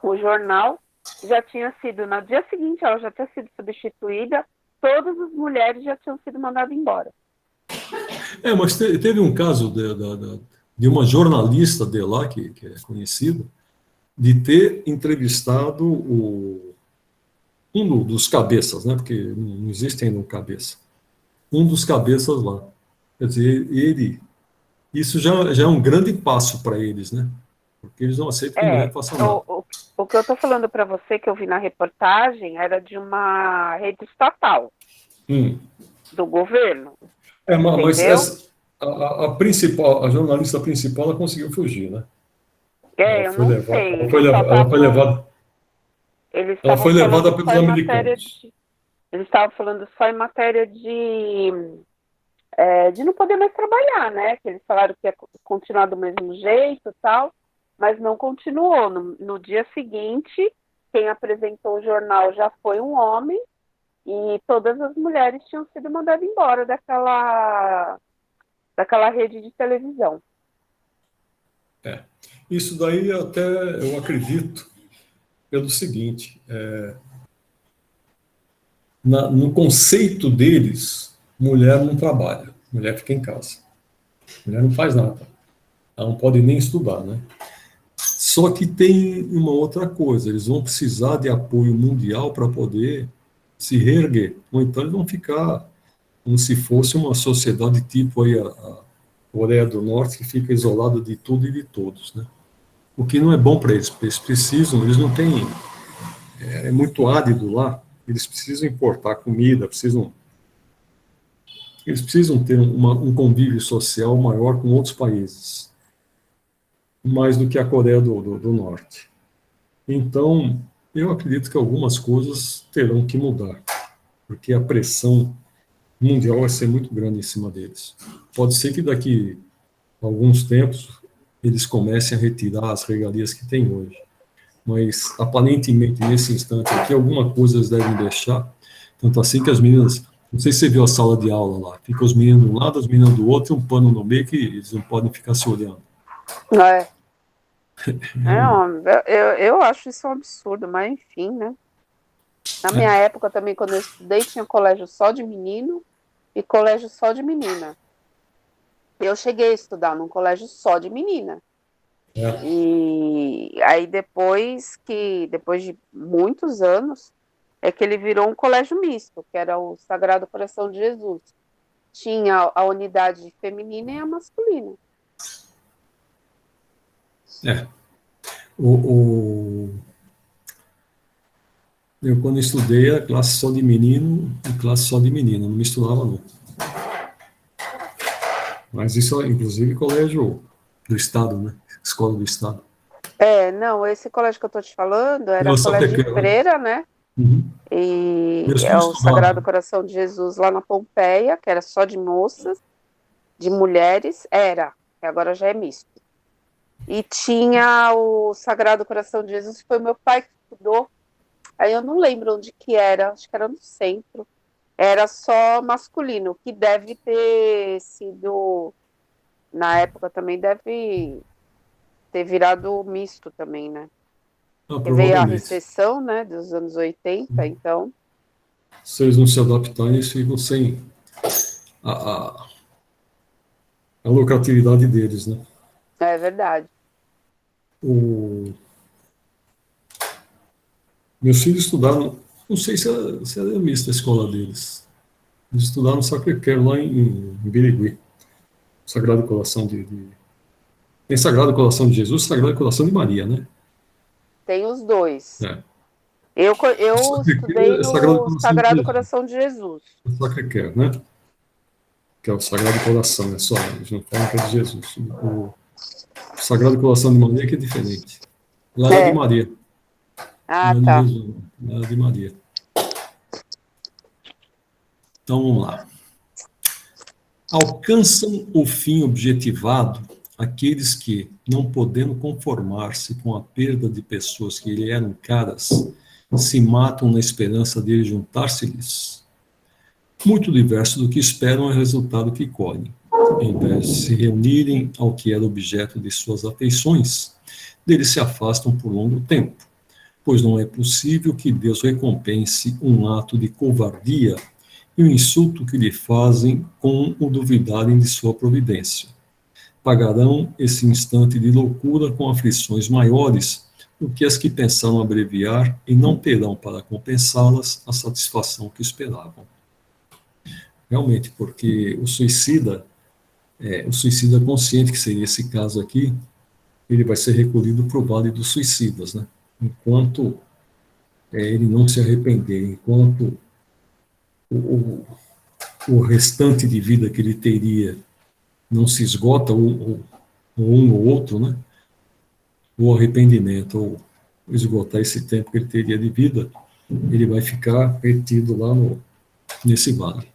S3: o jornal, já tinha sido, no dia seguinte, ela já tinha sido substituída, todas as mulheres já tinham sido mandadas embora.
S2: Mas teve um caso de uma jornalista de lá, que é conhecido, de ter entrevistado um dos cabeças, né? Porque não existe ainda um cabeça. Um dos cabeças lá. Quer dizer, isso já é um grande passo para eles, né? Porque eles não aceitam que mulher faça nada.
S3: O que eu estou falando para você, que eu vi na reportagem, era de uma rede estatal do governo.
S2: Mas a jornalista principal, ela conseguiu fugir, né?
S3: Eu não sei.
S2: Ela foi levada pelos americanos.
S3: Eles estavam falando só em matéria de não poder mais trabalhar, né? Que eles falaram que ia continuar do mesmo jeito e tal, mas não continuou. No dia seguinte, quem apresentou o jornal já foi um homem e todas as mulheres tinham sido mandadas embora daquela rede de televisão.
S2: Isso daí até eu acredito pelo seguinte, no conceito deles, mulher não trabalha, mulher fica em casa. Mulher não faz nada. Ela não pode nem estudar, né? Só que tem uma outra coisa, eles vão precisar de apoio mundial para poder se reerguer. Ou então eles vão ficar como se fosse uma sociedade tipo aí a Coreia do Norte, que fica isolada de tudo e de todos, né? o que não é bom para eles, porque eles precisam, eles não têm, é muito árido lá, eles precisam importar comida, eles precisam ter um convívio social maior com outros países, mais do que a Coreia do Norte. Então, eu acredito que algumas coisas terão que mudar, porque a pressão mundial vai ser muito grande em cima deles. Pode ser que daqui a alguns tempos eles comecem a retirar as regalias que têm hoje, mas aparentemente nesse instante aqui alguma coisa eles devem deixar, tanto assim que as meninas, não sei se você viu a sala de aula lá, fica os meninos de um lado, as meninas do outro, e um pano no meio que eles não podem ficar se olhando.
S3: É. Eu acho isso um absurdo, mas enfim, né? Na minha época também, quando eu estudei, tinha colégio só de menino e colégio só de menina. Eu cheguei a estudar num colégio só de menina.
S2: É.
S3: E aí depois de muitos anos, é que ele virou um colégio misto, que era o Sagrado Coração de Jesus. Tinha a unidade feminina e a masculina.
S2: É. Eu, quando estudei, a classe só de menino e classe só de menina, não misturava, não. Mas isso, inclusive, colégio do Estado, né? Escola do Estado.
S3: Não, esse colégio que eu tô te falando era
S2: Eu só
S3: colégio de
S2: pequeno, né?
S3: freira, né?
S2: Uhum.
S3: E
S2: Meus
S3: é
S2: filhos
S3: o Sagrado
S2: estudaram.
S3: Coração de Jesus lá na Pompeia, que era só de moças, de mulheres, que agora já é misto. E tinha o Sagrado Coração de Jesus, que foi meu pai que estudou. Aí eu não lembro onde que era, acho que era no centro. Era só masculino, que deve ter sido, na época também deve ter virado misto também, né?
S2: Ah,
S3: Porque veio a
S2: provavelmente.
S3: recessão, né, dos anos 80, então,
S2: Se eles não se adaptarem, eles ficam sem a, a, a lucratividade deles, né?
S3: é verdade.
S2: Meus filhos estudaram, não sei se era mista a escola deles. Eles estudaram no Sacré-Cœur, lá em Birigui. Sagrado Coração Tem Sagrado Coração de Jesus e Sagrado Coração de Maria, né?
S3: Tem os dois.
S2: É.
S3: Eu estudei
S2: Sacré-Cœur é Sagrado
S3: no
S2: Coração de
S3: Sagrado
S2: Jesus.
S3: Coração de Jesus.
S2: Sacré-Cœur, né? Que é o Sagrado Coração, é só, eles não falam que é de Jesus. O Sagrado Coração de Maria que é diferente. Lá era de
S3: É.
S2: Maria,
S3: Ah,
S2: não é de
S3: tá.
S2: Jesus, lá era de Maria. Então vamos lá. Alcançam o fim objetivado aqueles que, não podendo conformar-se com a perda de pessoas que lhe eram caras, se matam na esperança de juntar-se-lhes. Muito diverso do que esperam é o resultado que colhem. Em vez de se reunirem ao que era objeto de suas afeições, deles se afastam por longo tempo, pois não é possível que Deus recompense um ato de covardia e o insulto que lhe fazem com o duvidarem de sua providência. Pagarão esse instante de loucura com aflições maiores do que as que pensaram abreviar e não terão para compensá-las a satisfação que esperavam. Realmente, porque o suicida consciente, que seria esse caso aqui, ele vai ser recolhido para o vale dos suicidas, né? Enquanto ele não se arrepender, enquanto o restante de vida que ele teria não se esgota, ou um ou outro, né? O arrependimento, ou esgotar esse tempo que ele teria de vida, ele vai ficar retido lá nesse vale.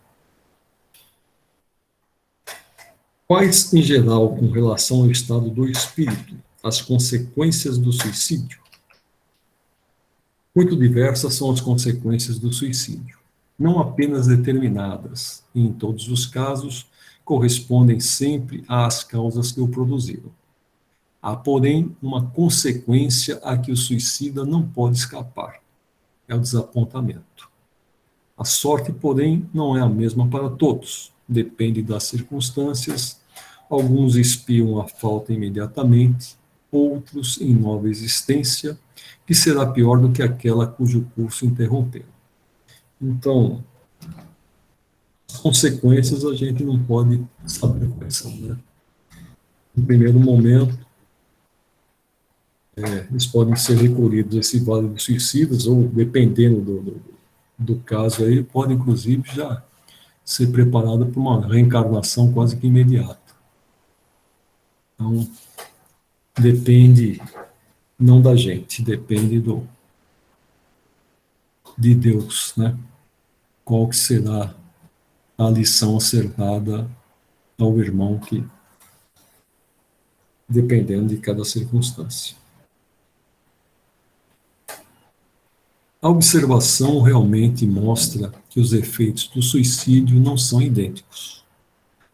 S2: Quais, em geral, com relação ao estado do espírito, as consequências do suicídio? Muito diversas são as consequências do suicídio, não apenas determinadas, e em todos os casos correspondem sempre às causas que o produziram. Há, porém, uma consequência a que o suicida não pode escapar: é o desapontamento. A sorte, porém, não é a mesma para todos, depende das circunstâncias. Alguns espiam a falta imediatamente, outros em nova existência, que será pior do que aquela cujo curso interromperam. Então, as consequências a gente não pode saber quais são, né? No primeiro momento, eles podem ser recolhidos a esse vale dos suicidas, ou, dependendo do caso aí, pode, inclusive, já ser preparada para uma reencarnação quase que imediata. Então, depende não da gente, depende de Deus, né? Qual que será a lição a ser dada ao irmão, que dependendo de cada circunstância. A observação realmente mostra que os efeitos do suicídio não são idênticos.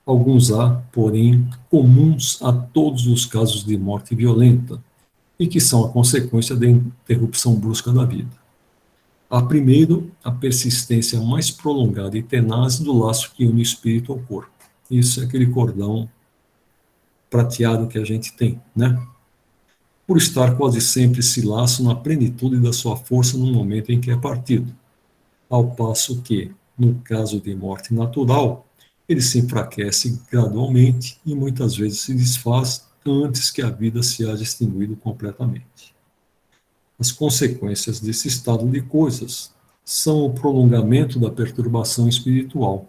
S2: Alguns há, porém, comuns a todos os casos de morte violenta, e que são a consequência da interrupção brusca da vida. Há, primeiro, a persistência mais prolongada e tenaz do laço que une o espírito ao corpo. Isso é aquele cordão prateado que a gente tem, né? Por estar quase sempre esse laço na plenitude da sua força no momento em que é partido. Ao passo que, no caso de morte natural, ele se enfraquece gradualmente e muitas vezes se desfaz antes que a vida se haja extinguido completamente. As consequências desse estado de coisas são o prolongamento da perturbação espiritual,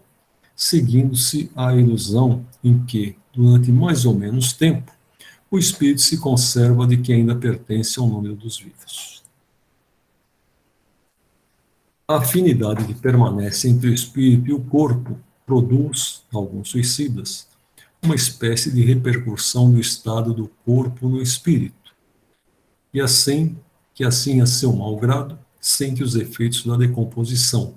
S2: seguindo-se a ilusão em que, durante mais ou menos tempo, o espírito se conserva de que ainda pertence ao número dos vivos. A afinidade que permanece entre o espírito e o corpo produz, alguns suicidas, uma espécie de repercussão do estado do corpo no espírito, e assim a seu mau grado, sente os efeitos da decomposição,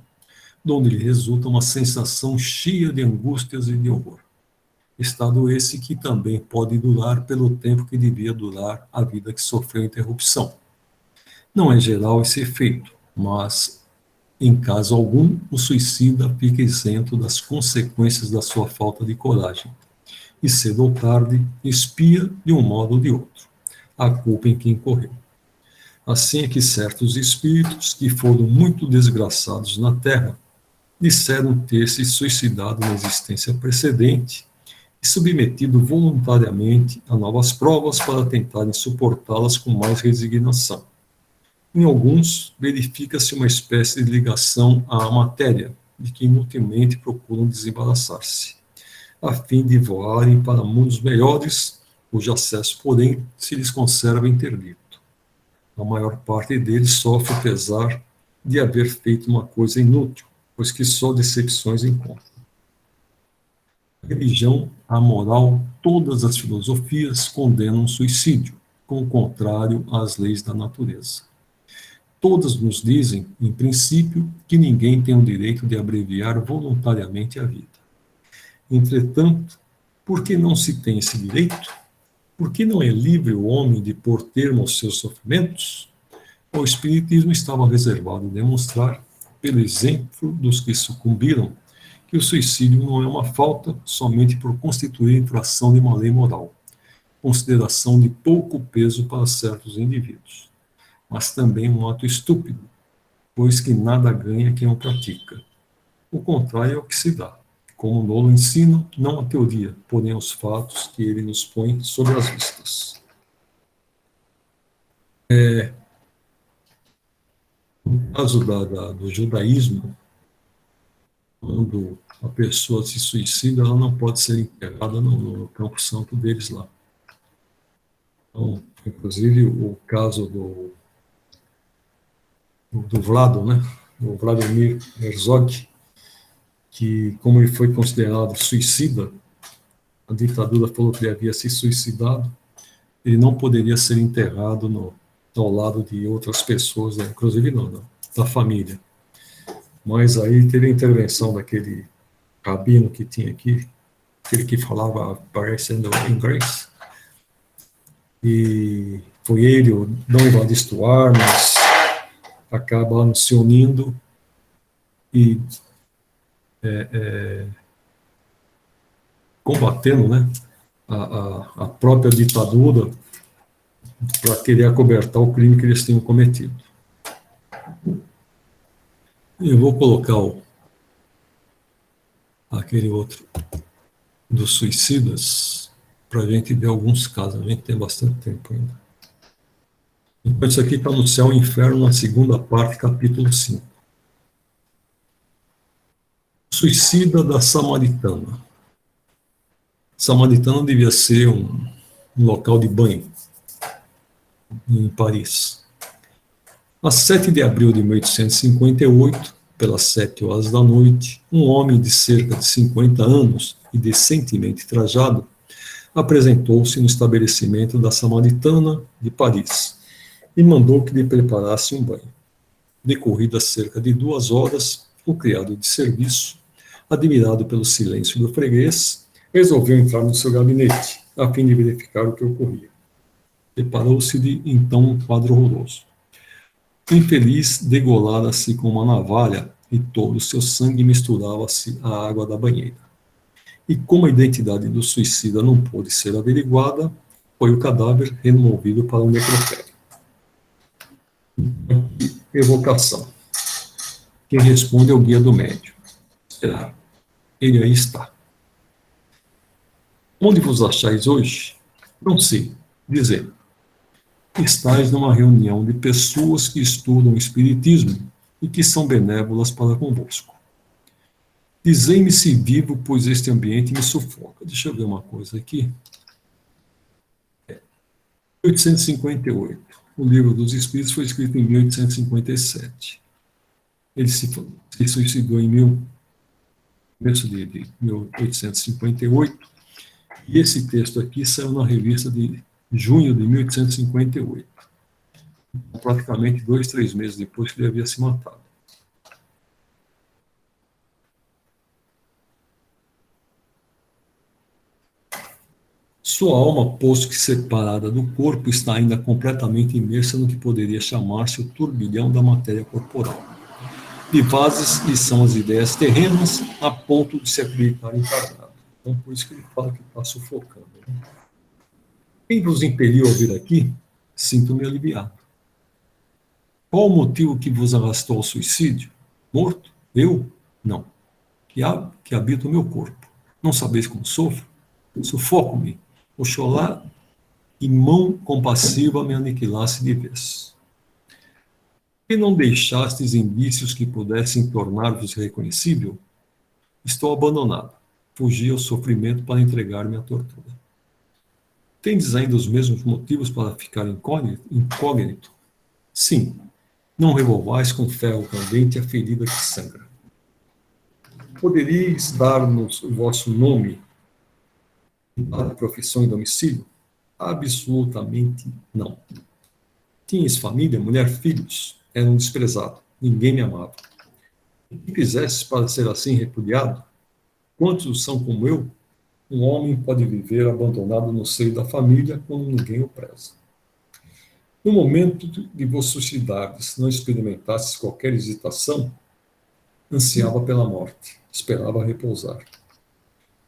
S2: donde lhe resulta uma sensação cheia de angústias e de horror. Estado esse que também pode durar pelo tempo que devia durar a vida que sofreu interrupção. Não é geral esse efeito, mas, em caso algum, o suicida fica isento das consequências da sua falta de coragem, e cedo ou tarde expia, de um modo ou de outro, a culpa em que incorreu. Assim é que certos espíritos, que foram muito desgraçados na Terra, disseram ter se suicidado na existência precedente e submetido voluntariamente a novas provas para tentarem suportá-las com mais resignação. Em alguns, verifica-se uma espécie de ligação à matéria, de que inutilmente procuram desembaraçar-se, a fim de voarem para mundos melhores, cujo acesso, porém, se lhes conserva interdito. A maior parte deles sofre o pesar de haver feito uma coisa inútil, pois que só decepções encontram. A religião, a moral, todas as filosofias condenam o suicídio, como contrário às leis da natureza. Todas nos dizem, em princípio, que ninguém tem o direito de abreviar voluntariamente a vida. Entretanto, por que não se tem esse direito? Por que não é livre o homem de pôr termo aos seus sofrimentos? O Espiritismo estava reservado a demonstrar, pelo exemplo dos que sucumbiram, que o suicídio não é uma falta somente por constituir infração de uma lei moral, consideração de pouco peso para certos indivíduos, mas também um ato estúpido, pois que nada ganha quem o pratica. O contrário é o que se dá, como nolo ensino, não a teoria, porém os fatos que ele nos põe sobre as vistas. No caso do judaísmo, quando a pessoa se suicida, ela não pode ser enterrada no campo santo deles lá. Então, inclusive, o caso do Vlado, né? O Vladimir Herzog, que, como ele foi considerado suicida, a ditadura falou que ele havia se suicidado, ele não poderia ser enterrado ao lado de outras pessoas, né? Inclusive não, da família. Mas aí teve a intervenção daquele rabino que tinha aqui, aquele que falava parecendo inglês, e foi ele, o Dom Evaristo Armas, acabaram se unindo e combatendo, né, a própria ditadura para querer acobertar o crime que eles tinham cometido. Eu vou colocar aquele outro dos suicidas para a gente ver alguns casos. A gente tem bastante tempo ainda. Então, isso aqui está no Céu e Inferno, na segunda parte, capítulo 5. Suicida da Samaritana. Samaritana devia ser um local de banho em Paris. A 7 de abril de 1858, pelas 7 horas da noite, um homem de cerca de 50 anos e decentemente trajado apresentou-se no estabelecimento da Samaritana de Paris e mandou que lhe preparasse um banho. Decorridas cerca de 2 horas, o criado de serviço, admirado pelo silêncio do freguês, resolveu entrar no seu gabinete, a fim de verificar o que ocorria. Deparou-se então um quadro horroroso. O infeliz degolara-se com uma navalha e todo o seu sangue misturava-se à água da banheira. E como a identidade do suicida não pôde ser averiguada, foi o cadáver removido para o necrotério. Evocação. Quem responde é o guia do médium. Esperar. Ele aí está. Onde vos achais hoje? Não sei. Dizer. Estais numa reunião de pessoas que estudam o espiritismo e que são benévolas para convosco. Dizei-me se vivo, pois este ambiente me sufoca. Deixa eu ver uma coisa aqui. 1858. O Livro dos Espíritos foi escrito em 1857. Ele se suicidou em começo de 1858. E esse texto aqui saiu na revista de junho de 1858. Praticamente 2, 3 meses depois que ele havia se matado. Sua alma, posto que separada do corpo, está ainda completamente imersa no que poderia chamar-se o turbilhão da matéria corporal. Vivazes lhe são as ideias terrenas, a ponto de se acreditar encarnado. Então, por isso que ele fala que está sufocando. Quem vos impeliu a vir aqui? Sinto-me aliviado. Qual o motivo que vos arrastou ao suicídio? Morto? Eu? Não. Que habita o meu corpo. Não sabeis como sofro? Sufoco-me. Oxolá e mão compassiva me aniquilasse de vez. E não deixastes indícios que pudessem tornar-vos reconhecível? Estou abandonado. Fugi ao sofrimento para entregar-me à tortura. Tendes ainda os mesmos motivos para ficar incógnito? Sim. Não revolvais com ferro candente a ferida que sangra. Poderíeis dar-nos o vosso nome, a profissão e domicílio? Absolutamente não. Tinhas família, mulher, filhos? Era um desprezado. Ninguém me amava. O que fizestes para ser assim repudiado? Quantos são como eu? Um homem pode viver abandonado no seio da família quando ninguém o preza. No momento de vos suicidardes, não experimentastes qualquer hesitação? Ansiava pela morte, esperava repousar.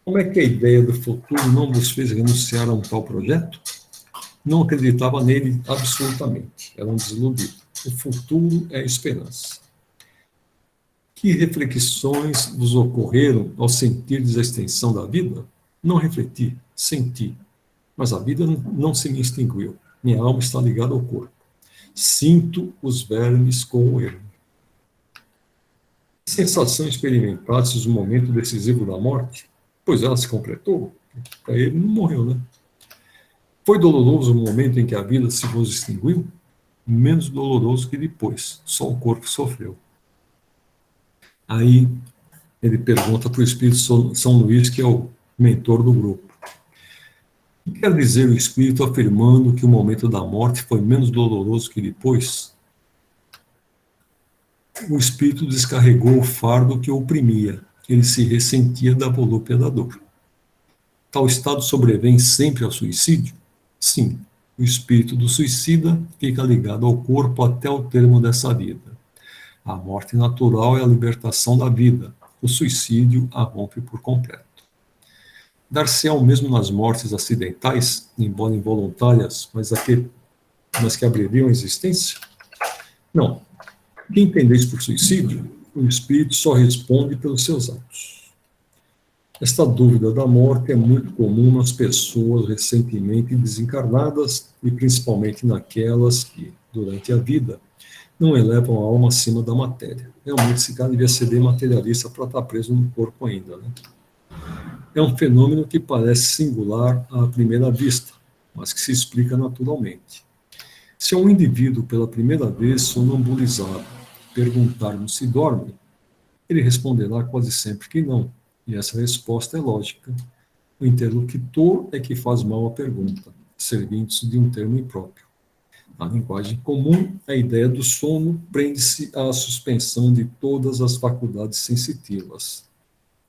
S2: Como é que a ideia do futuro não vos fez renunciar a um tal projeto? Não acreditava nele absolutamente, era um desiludido. O futuro é a esperança. Que reflexões vos ocorreram ao sentirdes a extensão da vida? Não refleti, senti. Mas a vida não se me extinguiu. Minha alma está ligada ao corpo. Sinto os vermes corroer-me. Que sensação experimentastes no momento decisivo da morte? Pois ela se completou. Para ele não morreu, né? Foi doloroso o momento em que a vida se vos extinguiu? Menos doloroso que depois. Só o corpo sofreu. Aí ele pergunta para o Espírito São Luís, que é o mentor do grupo. O que quer dizer o Espírito afirmando que o momento da morte foi menos doloroso que depois? O Espírito descarregou o fardo que o oprimia. Ele se ressentia da volúpia da dor. Tal estado sobrevém sempre ao suicídio? Sim, o espírito do suicida fica ligado ao corpo até o termo dessa vida. A morte natural é a libertação da vida. O suicídio a rompe por completo. Dar-se-á o mesmo nas mortes acidentais, embora involuntárias, mas que abririam a existência? Não. O que entendeis por suicídio? O espírito só responde pelos seus atos. Esta dúvida da morte é muito comum nas pessoas recentemente desencarnadas e principalmente naquelas que, durante a vida não elevam a alma acima da matéria. Realmente, esse cara devia ser bem materialista para estar preso no corpo ainda, né? É um fenômeno que parece singular à primeira vista, mas que se explica naturalmente. Se um indivíduo, pela primeira vez, sonambulizado, perguntarmos se dorme, ele responderá quase sempre que não, e essa resposta é lógica. O interlocutor é que faz mal a pergunta, servindo-se de um termo impróprio. Na linguagem comum, a ideia do sono prende-se à suspensão de todas as faculdades sensitivas.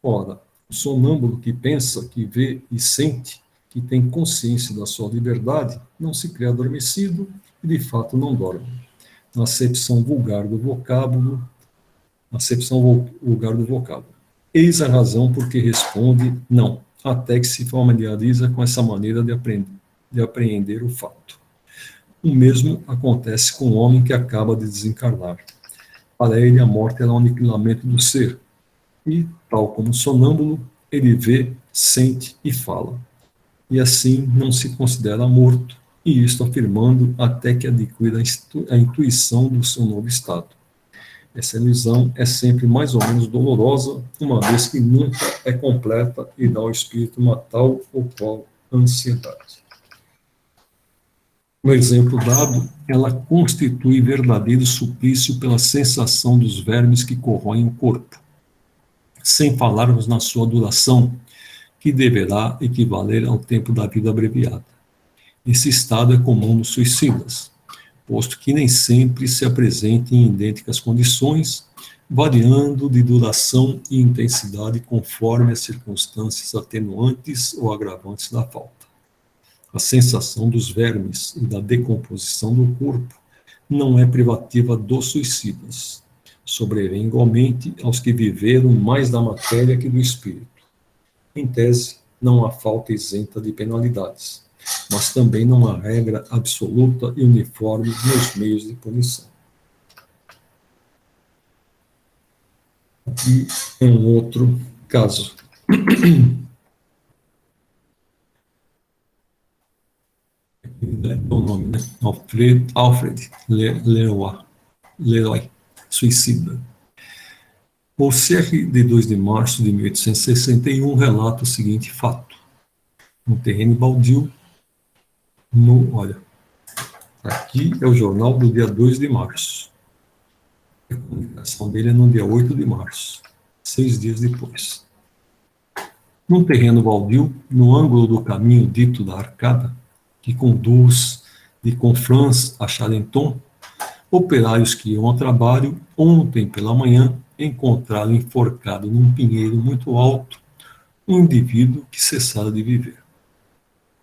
S2: Ora, o sonâmbulo que pensa, que vê e sente, que tem consciência da sua liberdade, não se crê adormecido e de fato não dorme. Na acepção vulgar do vocábulo, Eis a razão por que responde não, até que se familiariza com essa maneira de apreender o fato. O mesmo acontece com o homem que acaba de desencarnar. Para ele, a morte era o aniquilamento do ser. E, tal como o sonâmbulo, ele vê, sente e fala. E assim não se considera morto, e isto afirmando até que adquira a intuição do seu novo estado. Essa ilusão é sempre mais ou menos dolorosa, uma vez que nunca é completa e dá ao espírito uma tal ou qual ansiedade. No exemplo dado, ela constitui verdadeiro suplício pela sensação dos vermes que corroem o corpo, sem falarmos na sua duração, que deverá equivaler ao tempo da vida abreviada. Esse estado é comum nos suicidas, posto que nem sempre se apresenta em idênticas condições, variando de duração e intensidade conforme as circunstâncias atenuantes ou agravantes da falta. A sensação dos vermes e da decomposição do corpo não é privativa dos suicidas. Sobrevém igualmente aos que viveram mais da matéria que do espírito. Em tese, não há falta isenta de penalidades, mas também não há regra absoluta e uniforme nos meios de punição. Aqui é um outro caso. O nome, né? Alfred Leroy, suicida. O CR de 2 de março de 1861 relata o seguinte fato. Um terreno baldio, olha, aqui é o jornal do dia 2 de março. A comunicação dele é no dia 8 de março, 6 dias depois. Num terreno baldio, no ângulo do caminho dito da Arcada, que conduz de Conflans a Charenton, operários que iam ao trabalho, ontem pela manhã, encontraram enforcado num pinheiro muito alto um indivíduo que cessara de viver.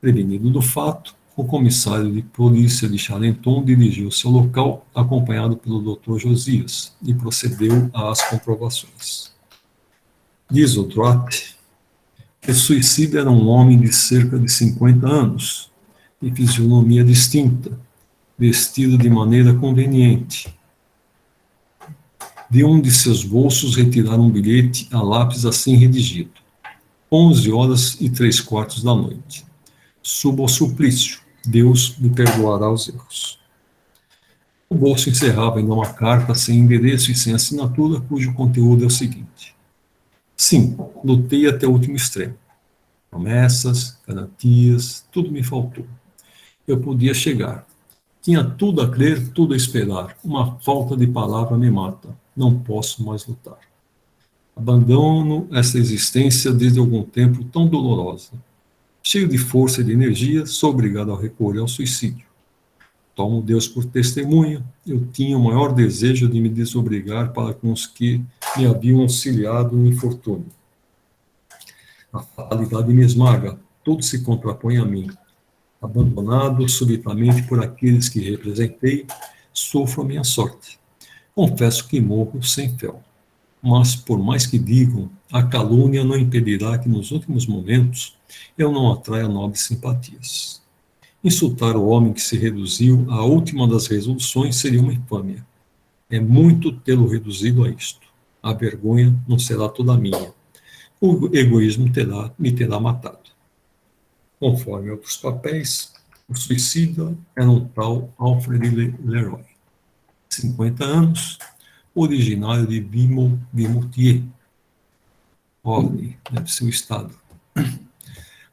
S2: Prevenido do fato, o comissário de polícia de Charenton dirigiu-se ao local, acompanhado pelo Dr. Josias, e procedeu às comprovações. Diz o Droit que o suicida era um homem de cerca de 50 anos, de fisionomia distinta, vestido de maneira conveniente. De um de seus bolsos retiraram um bilhete a lápis assim redigido: 11h03 da noite. Suba ao suplício, Deus me perdoará os erros. O bolso encerrava ainda uma carta sem endereço e sem assinatura, cujo conteúdo é o seguinte: sim, lutei até o último extremo. Promessas, garantias, tudo me faltou. Eu podia chegar. Tinha tudo a crer, tudo a esperar. Uma falta de palavra me mata. Não posso mais lutar. Abandono essa existência desde algum tempo tão dolorosa. Cheio de força e de energia, sou obrigado a recorrer ao suicídio. Tomo Deus por testemunha, eu tinha o maior desejo de me desobrigar para com os que me haviam auxiliado no infortúnio. A fatalidade me esmaga, tudo se contrapõe a mim. Abandonado subitamente por aqueles que representei, sofro a minha sorte. Confesso que morro sem fel. Mas, por mais que digam, a calúnia não impedirá que nos últimos momentos eu não atraia nobres simpatias. Insultar o homem que se reduziu à última das resoluções seria uma infâmia. É muito tê-lo reduzido a isto. A vergonha não será toda minha. O egoísmo me terá matado. Conforme outros papéis, O suicida era um tal Alfred Leroy, 50 anos, originário de Vimoutier, Orne, deve ser o estado.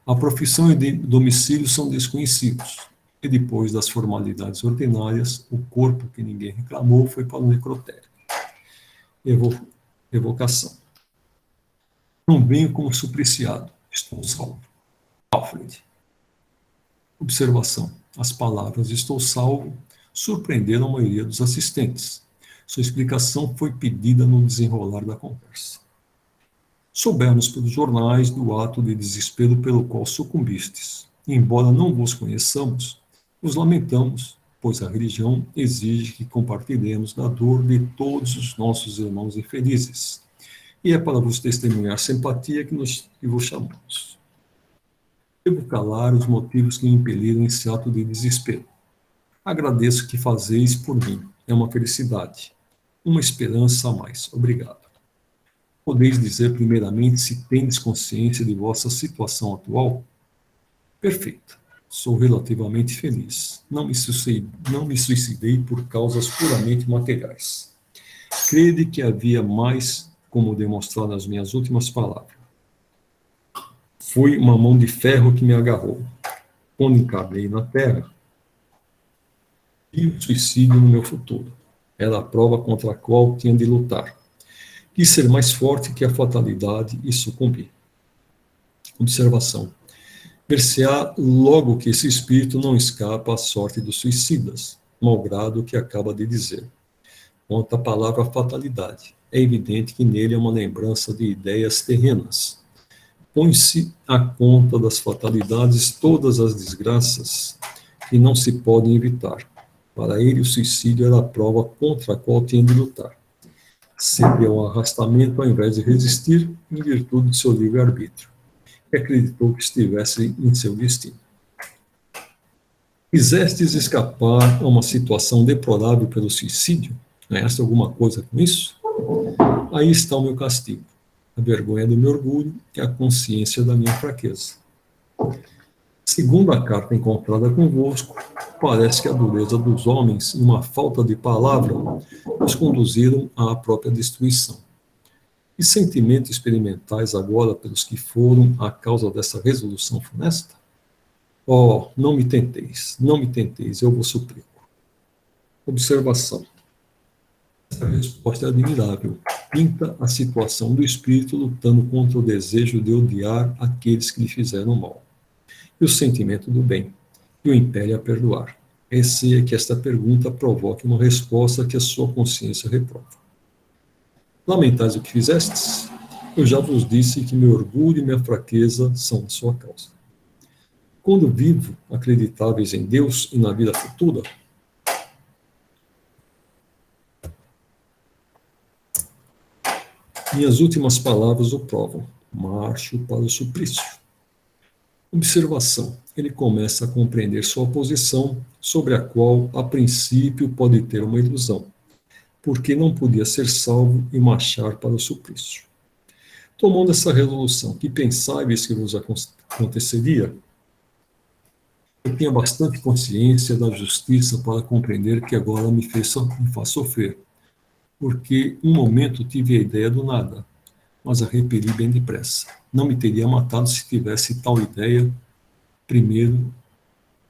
S2: A profissão e domicílio são desconhecidos, e depois das formalidades ordinárias, o corpo que ninguém reclamou foi para o necrotério. Evocação. Não venho como supliciado, estou salvo. Alfred. Observação. As palavras "estou salvo" surpreenderam a maioria dos assistentes. Sua explicação foi pedida no desenrolar da conversa. Soubemos pelos jornais do ato de desespero pelo qual sucumbistes. E, embora não vos conheçamos, nos lamentamos, pois a religião exige que compartilhemos da dor de todos os nossos irmãos infelizes. E é para vos testemunhar simpatia que vos chamamos. Devo calar os motivos que me impeliram esse ato de desespero. Agradeço o que fazeis por mim. É uma felicidade. Uma esperança a mais. Obrigado. Podeis dizer primeiramente se tendes consciência de vossa situação atual? Perfeito. Sou relativamente feliz. Não me suicidei por causas puramente materiais. Crede que havia mais, como demonstrar nas minhas últimas palavras. Foi uma mão de ferro que me agarrou. Quando encabei na terra, vi o suicídio no meu futuro. Era a prova contra a qual tinha de lutar. Quis ser mais forte que a fatalidade e sucumbi. Observação. Ver-se-á logo que esse espírito não escapa à sorte dos suicidas, malgrado o que acaba de dizer. Quanto à palavra fatalidade, é evidente que nele é uma lembrança de ideias terrenas. Põe-se à conta das fatalidades todas as desgraças que não se podem evitar. Para ele, o suicídio era a prova contra a qual tinha de lutar. Cedeu ao arrastamento ao invés de resistir, em virtude de seu livre-arbítrio, e acreditou que estivesse em seu destino. Quisestes escapar a uma situação deplorável pelo suicídio? Ganhaste alguma coisa com isso? Aí está o meu castigo, a vergonha do meu orgulho e a consciência da minha fraqueza. Segundo a carta encontrada convosco, parece que a dureza dos homens e uma falta de palavra os conduziram à própria destruição. E sentimentos experimentais agora pelos que foram a causa dessa resolução funesta? Oh, não me tenteis, eu vos suplico. Observação. Essa resposta é admirável. Pinta a situação do espírito lutando contra o desejo de odiar aqueles que lhe fizeram mal. E o sentimento do bem, e o impele a perdoar. Receia que esta pergunta provoque uma resposta que a sua consciência reprova. Lamentais o que fizestes? Eu já vos disse que meu orgulho e minha fraqueza são a sua causa. Quando vivo, acreditáveis em Deus e na vida futura? Minhas últimas palavras o provam. Marcho para o suplício. Observação. Ele começa a compreender sua posição, sobre a qual, a princípio, pode ter uma ilusão, porque não podia ser salvo e marchar para o suplício. Tomando essa resolução, que pensáveis que vos aconteceria? Eu tinha bastante consciência da justiça para compreender que agora me faz sofrer, porque um momento tive a ideia do nada, mas a repeli bem depressa. Não me teria matado se tivesse tal ideia, primeiro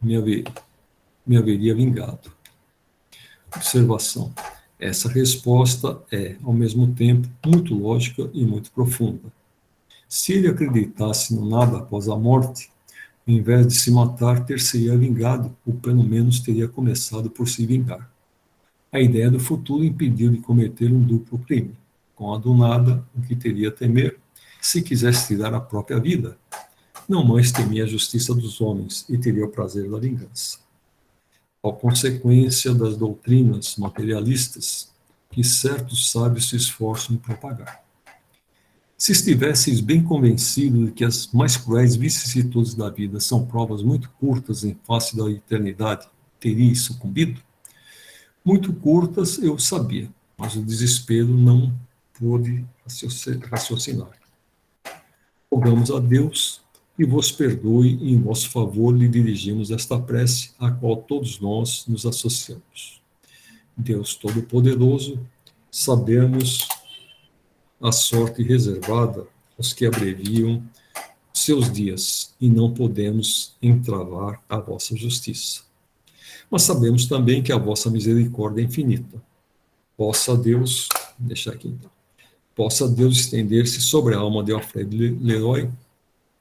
S2: me haveria vingado. Observação. Essa resposta é, ao mesmo tempo, muito lógica e muito profunda. Se ele acreditasse no nada após a morte, ao invés de se matar, ter-se-ia vingado, ou pelo menos teria começado por se vingar. A ideia do futuro impediu de cometer um duplo crime. Com a do nada, o que teria a temer, se quisesse tirar a própria vida? Não mais temia a justiça dos homens e teria o prazer da vingança. A consequência das doutrinas materialistas que certos sábios se esforçam em propagar. Se estivesseis bem convencidos de que as mais cruéis vicissitudes da vida são provas muito curtas em face da eternidade, teríeis sucumbido? Muito curtas, eu sabia, mas o desespero não pôde raciocinar. Rogamos a Deus e vos perdoe, e em vosso favor lhe dirigimos esta prece, a qual todos nós nos associamos. Deus Todo-Poderoso, sabemos a sorte reservada aos que abreviam seus dias, e não podemos entravar a vossa justiça. Mas sabemos também que a vossa misericórdia é infinita. Possa Deus, deixar aqui então, possa Deus estender-se sobre a alma de Alfredo Leroy,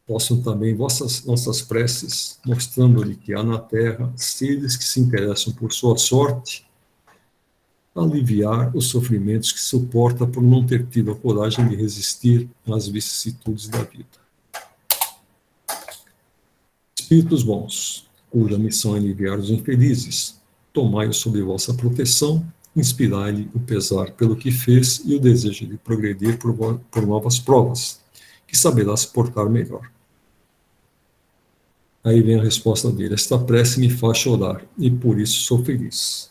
S2: possam também nossas preces, mostrando-lhe que há na terra seres que se interessam por sua sorte, aliviar os sofrimentos que suporta por não ter tido a coragem de resistir às vicissitudes da vida. Espíritos bons, cuja missão é aliviar os infelizes, tomai-os sob vossa proteção, inspirai-lhe o pesar pelo que fez e o desejo de progredir por novas provas, que saberá suportar melhor. Aí vem a resposta dele: esta prece me faz chorar, e por isso sou feliz.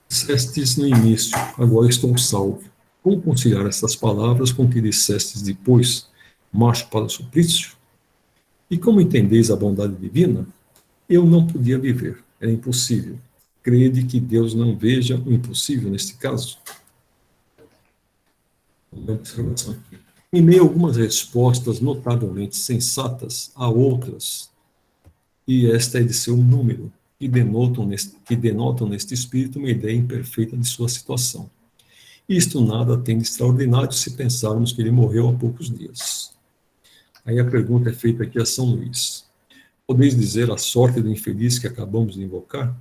S2: Dissestes no início, agora estou salvo. Como conciliar estas palavras com o que dissestes depois, marcho para o suplício? E como entendeis a bondade divina? Eu não podia viver, era impossível. Crede que Deus não veja o impossível neste caso? Uma observação aqui. Em meio a algumas respostas notavelmente sensatas, há outras, e esta é de seu número, que denotam neste espírito uma ideia imperfeita de sua situação. Isto nada tem de extraordinário se pensarmos que ele morreu há poucos dias. Aí a pergunta é feita aqui a São Luís. Podeis dizer a sorte do infeliz que acabamos de invocar?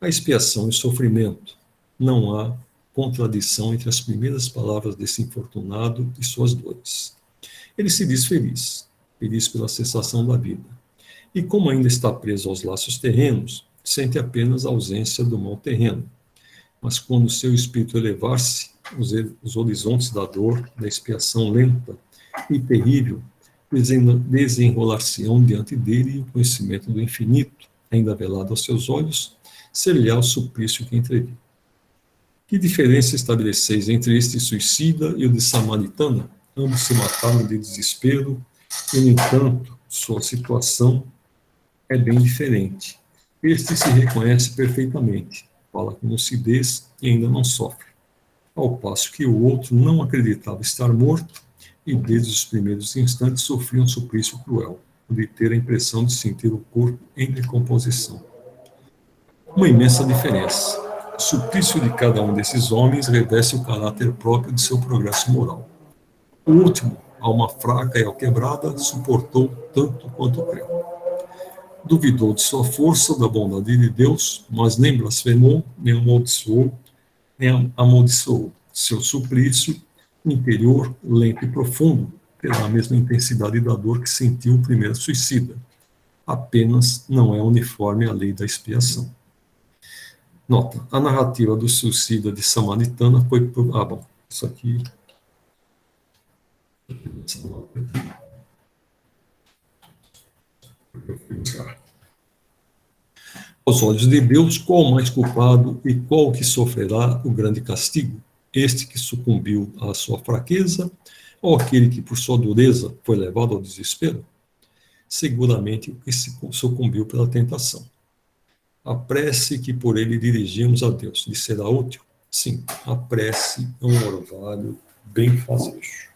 S2: A expiação e o sofrimento. Não há contradição entre as primeiras palavras desse infortunado e suas dores. Ele se diz feliz, feliz pela cessação da vida. E como ainda está preso aos laços terrenos, sente apenas a ausência do mal terreno. Mas quando seu espírito elevar-se, os horizontes da dor, da expiação lenta e terrível, desenrolar-se-ão diante dele e o conhecimento do infinito, ainda velado aos seus olhos, ser-lhe-á o suplício que entreviu. Que diferença estabeleceis entre este suicida e o de Samaritana? Ambos se mataram de desespero e, no entanto, sua situação é bem diferente. Este se reconhece perfeitamente, fala com lucidez e ainda não sofre, ao passo que o outro não acreditava estar morto e desde os primeiros instantes sofria um suplício cruel, de ter a impressão de sentir o corpo em decomposição. Uma imensa diferença. O suplício de cada um desses homens reveste o caráter próprio de seu progresso moral. O último, alma fraca e alquebrada, suportou tanto quanto creu. Duvidou de sua força ou da bondade de Deus, mas nem blasfemou, nem amaldiçoou. Seu suplício interior, lento e profundo, terá a mesma intensidade da dor que sentiu o primeiro suicida. Apenas não é uniforme à lei da expiação. Nota, a narrativa do suicida de Samaritana foi... bom, isso aqui... Aos olhos de Deus, qual o mais culpado e qual o que sofrerá o grande castigo? Este que sucumbiu à sua fraqueza ou aquele que, por sua dureza, foi levado ao desespero? Seguramente o que sucumbiu pela tentação. A prece que por ele dirigimos a Deus lhe será útil? Sim, a prece é um orvalho bem fazejo.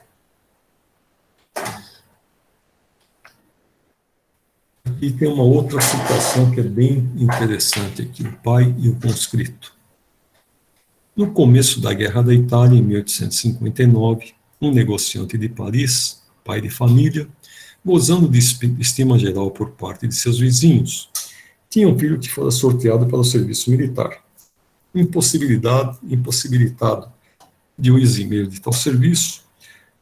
S2: E tem uma outra citação que é bem interessante aqui, o pai e o conscrito. No começo da Guerra da Itália, em 1859, um negociante de Paris, pai de família, gozando de estima geral por parte de seus vizinhos, tinha um filho que fora sorteado para o serviço militar. Impossibilitado de o eximir de tal serviço,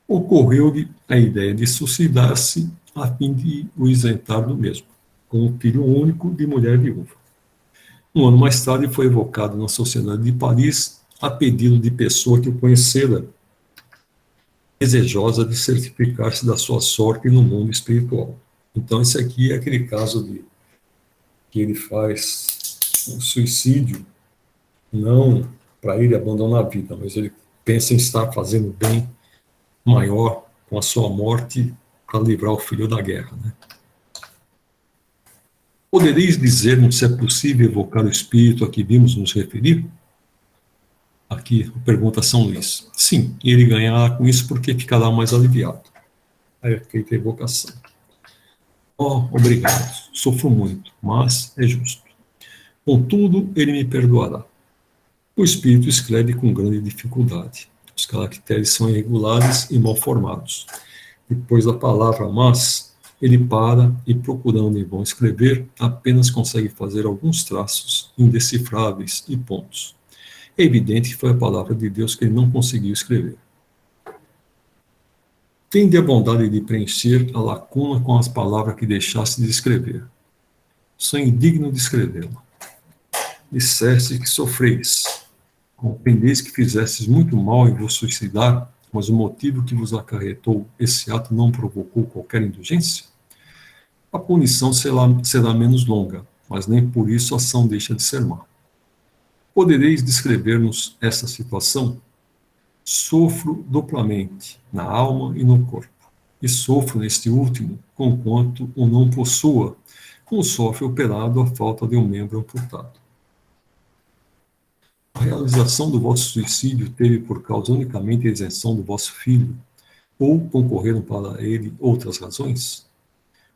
S2: ocorreu-lhe a ideia de suicidar-se a fim de o isentar do mesmo, com um filho único de mulher viúva. Um ano mais tarde foi evocado na Sociedade de Paris a pedido de pessoa que o conhecera, desejosa de certificar-se da sua sorte no mundo espiritual. Então esse aqui é aquele caso de que ele faz o suicídio, não para ele abandonar a vida, mas ele pensa em estar fazendo bem maior com a sua morte, para livrar o filho da guerra, né? Podereis dizer-nos se é possível evocar o espírito a que vimos nos referir? Aqui pergunta São Luís. Sim, e ele ganhará com isso porque ficará mais aliviado. Aí é feita a evocação. Oh, obrigado, sofro muito, mas é justo. Contudo, ele me perdoará. O espírito escreve com grande dificuldade. Os caracteres são irregulares e mal formados. Depois da palavra mas, ele para e, procurando em vão escrever, apenas consegue fazer alguns traços indecifráveis e pontos. É evidente que foi a palavra de Deus que ele não conseguiu escrever. Tende a bondade de preencher a lacuna com as palavras que deixaste de escrever. Sou indigno de escrevê-la. Disseste que sofreis. Compreendeis que fizestes muito mal em vos suicidar, mas o motivo que vos acarretou esse ato não provocou qualquer indulgência? A punição será menos longa, mas nem por isso a ação deixa de ser má. Podereis descrever-nos essa situação? Sofro duplamente, na alma e no corpo, e sofro neste último, conquanto o não possua, como sofre o pelado a falta de um membro amputado. A realização do vosso suicídio teve por causa unicamente a isenção do vosso filho, ou concorreram para ele outras razões?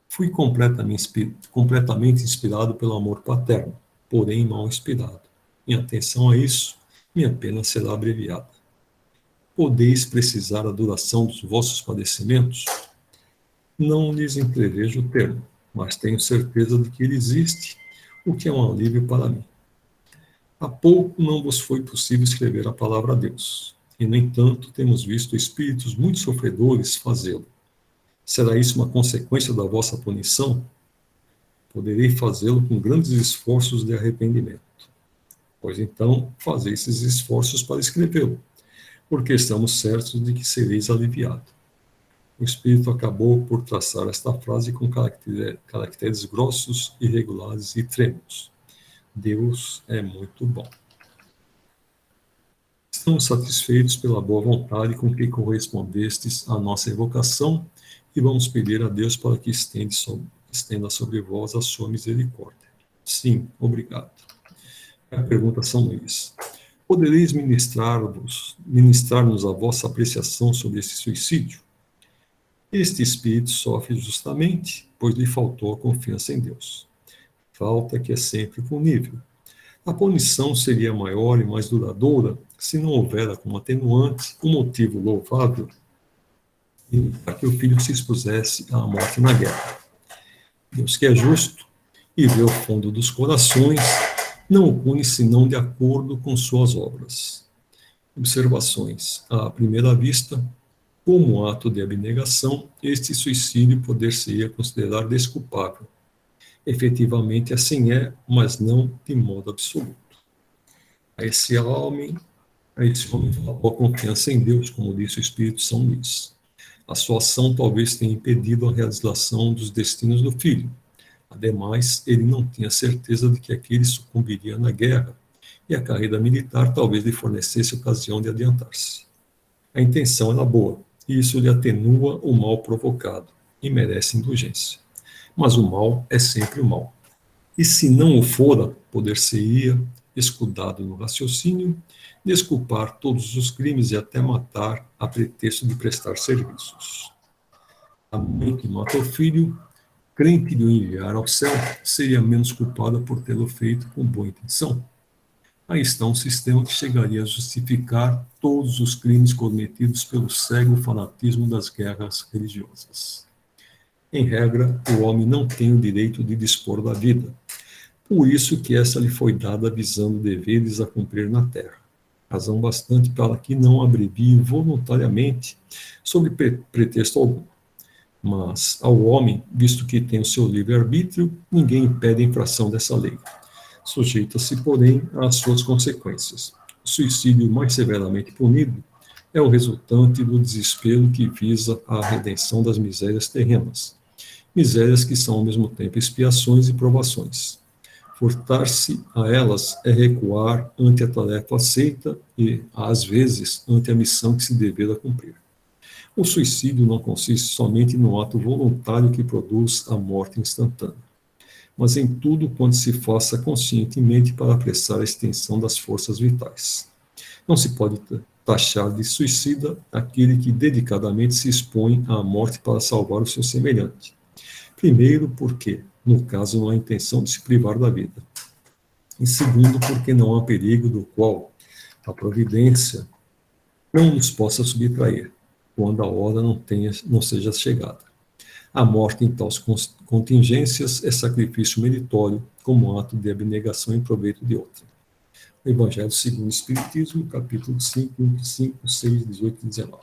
S2: Fui completamente inspirado pelo amor paterno, porém mal inspirado. Em atenção a isso, minha pena será abreviada. Podeis precisar a duração dos vossos padecimentos? Não lhes entrevejo o termo, mas tenho certeza de que ele existe, o que é um alívio para mim. Há pouco não vos foi possível escrever a palavra a Deus, e, no entanto, temos visto espíritos muito sofredores fazê-lo. Será isso uma consequência da vossa punição? Poderei fazê-lo com grandes esforços de arrependimento. Pois então, fazei esses esforços para escrevê-lo, porque estamos certos de que sereis aliviado. O Espírito acabou por traçar esta frase com caracteres grossos, irregulares e trêmulos. Deus é muito bom. Estamos satisfeitos pela boa vontade com que correspondestes à nossa evocação e vamos pedir a Deus para que estenda sobre vós a sua misericórdia. Sim, obrigado. A pergunta São Luís. Podereis ministrar-nos a vossa apreciação sobre esse suicídio? Este espírito sofre justamente, pois lhe faltou a confiança em Deus. Falta que é sempre punível. A punição seria maior e mais duradoura se não houvera como atenuante um motivo louvável para que o filho se expusesse à morte na guerra. Deus, que é justo e vê o fundo dos corações, não o pune senão de acordo com suas obras. Observações. À primeira vista, como ato de abnegação, este suicídio poder-se-ia considerar desculpável. Efetivamente assim é, mas não de modo absoluto. A esse homem faltou a confiança em Deus, como disse o Espírito São Luís. A sua ação talvez tenha impedido a realização dos destinos do filho. Ademais, ele não tinha certeza de que aquele sucumbiria na guerra, e a carreira militar talvez lhe fornecesse ocasião de adiantar-se. A intenção era boa, e isso lhe atenua o mal provocado, e merece indulgência. Mas o mal é sempre o mal. E se não o fora, poder-se-ia, escudado no raciocínio, desculpar todos os crimes e até matar a pretexto de prestar serviços. A mãe que mata o filho, crente de o enviar ao céu, seria menos culpada por tê-lo feito com boa intenção. Aí está um sistema que chegaria a justificar todos os crimes cometidos pelo cego fanatismo das guerras religiosas. Em regra, o homem não tem o direito de dispor da vida. Por isso que essa lhe foi dada visando deveres a cumprir na terra. Razão bastante para que não abrevie voluntariamente sob pretexto algum. Mas ao homem, visto que tem o seu livre-arbítrio, ninguém impede a infração dessa lei. Sujeita-se, porém, às suas consequências. O suicídio mais severamente punido é o resultante do desespero que visa a redenção das misérias terrenas. Misérias que são ao mesmo tempo expiações e provações. Furtar-se a elas é recuar ante a tarefa aceita e, às vezes, ante a missão que se devera cumprir. O suicídio não consiste somente no ato voluntário que produz a morte instantânea, mas em tudo quanto se faça conscientemente para apressar a extensão das forças vitais. Não se pode taxar de suicida aquele que dedicadamente se expõe à morte para salvar o seu semelhante. Primeiro, porque, no caso, não há intenção de se privar da vida. E segundo, porque não há perigo do qual a providência não nos possa subtrair, quando a hora não seja chegada. A morte em tais contingências é sacrifício meritório, como ato de abnegação em proveito de outra. O Evangelho segundo o Espiritismo, capítulo 5, 25, 6, 18 e 19.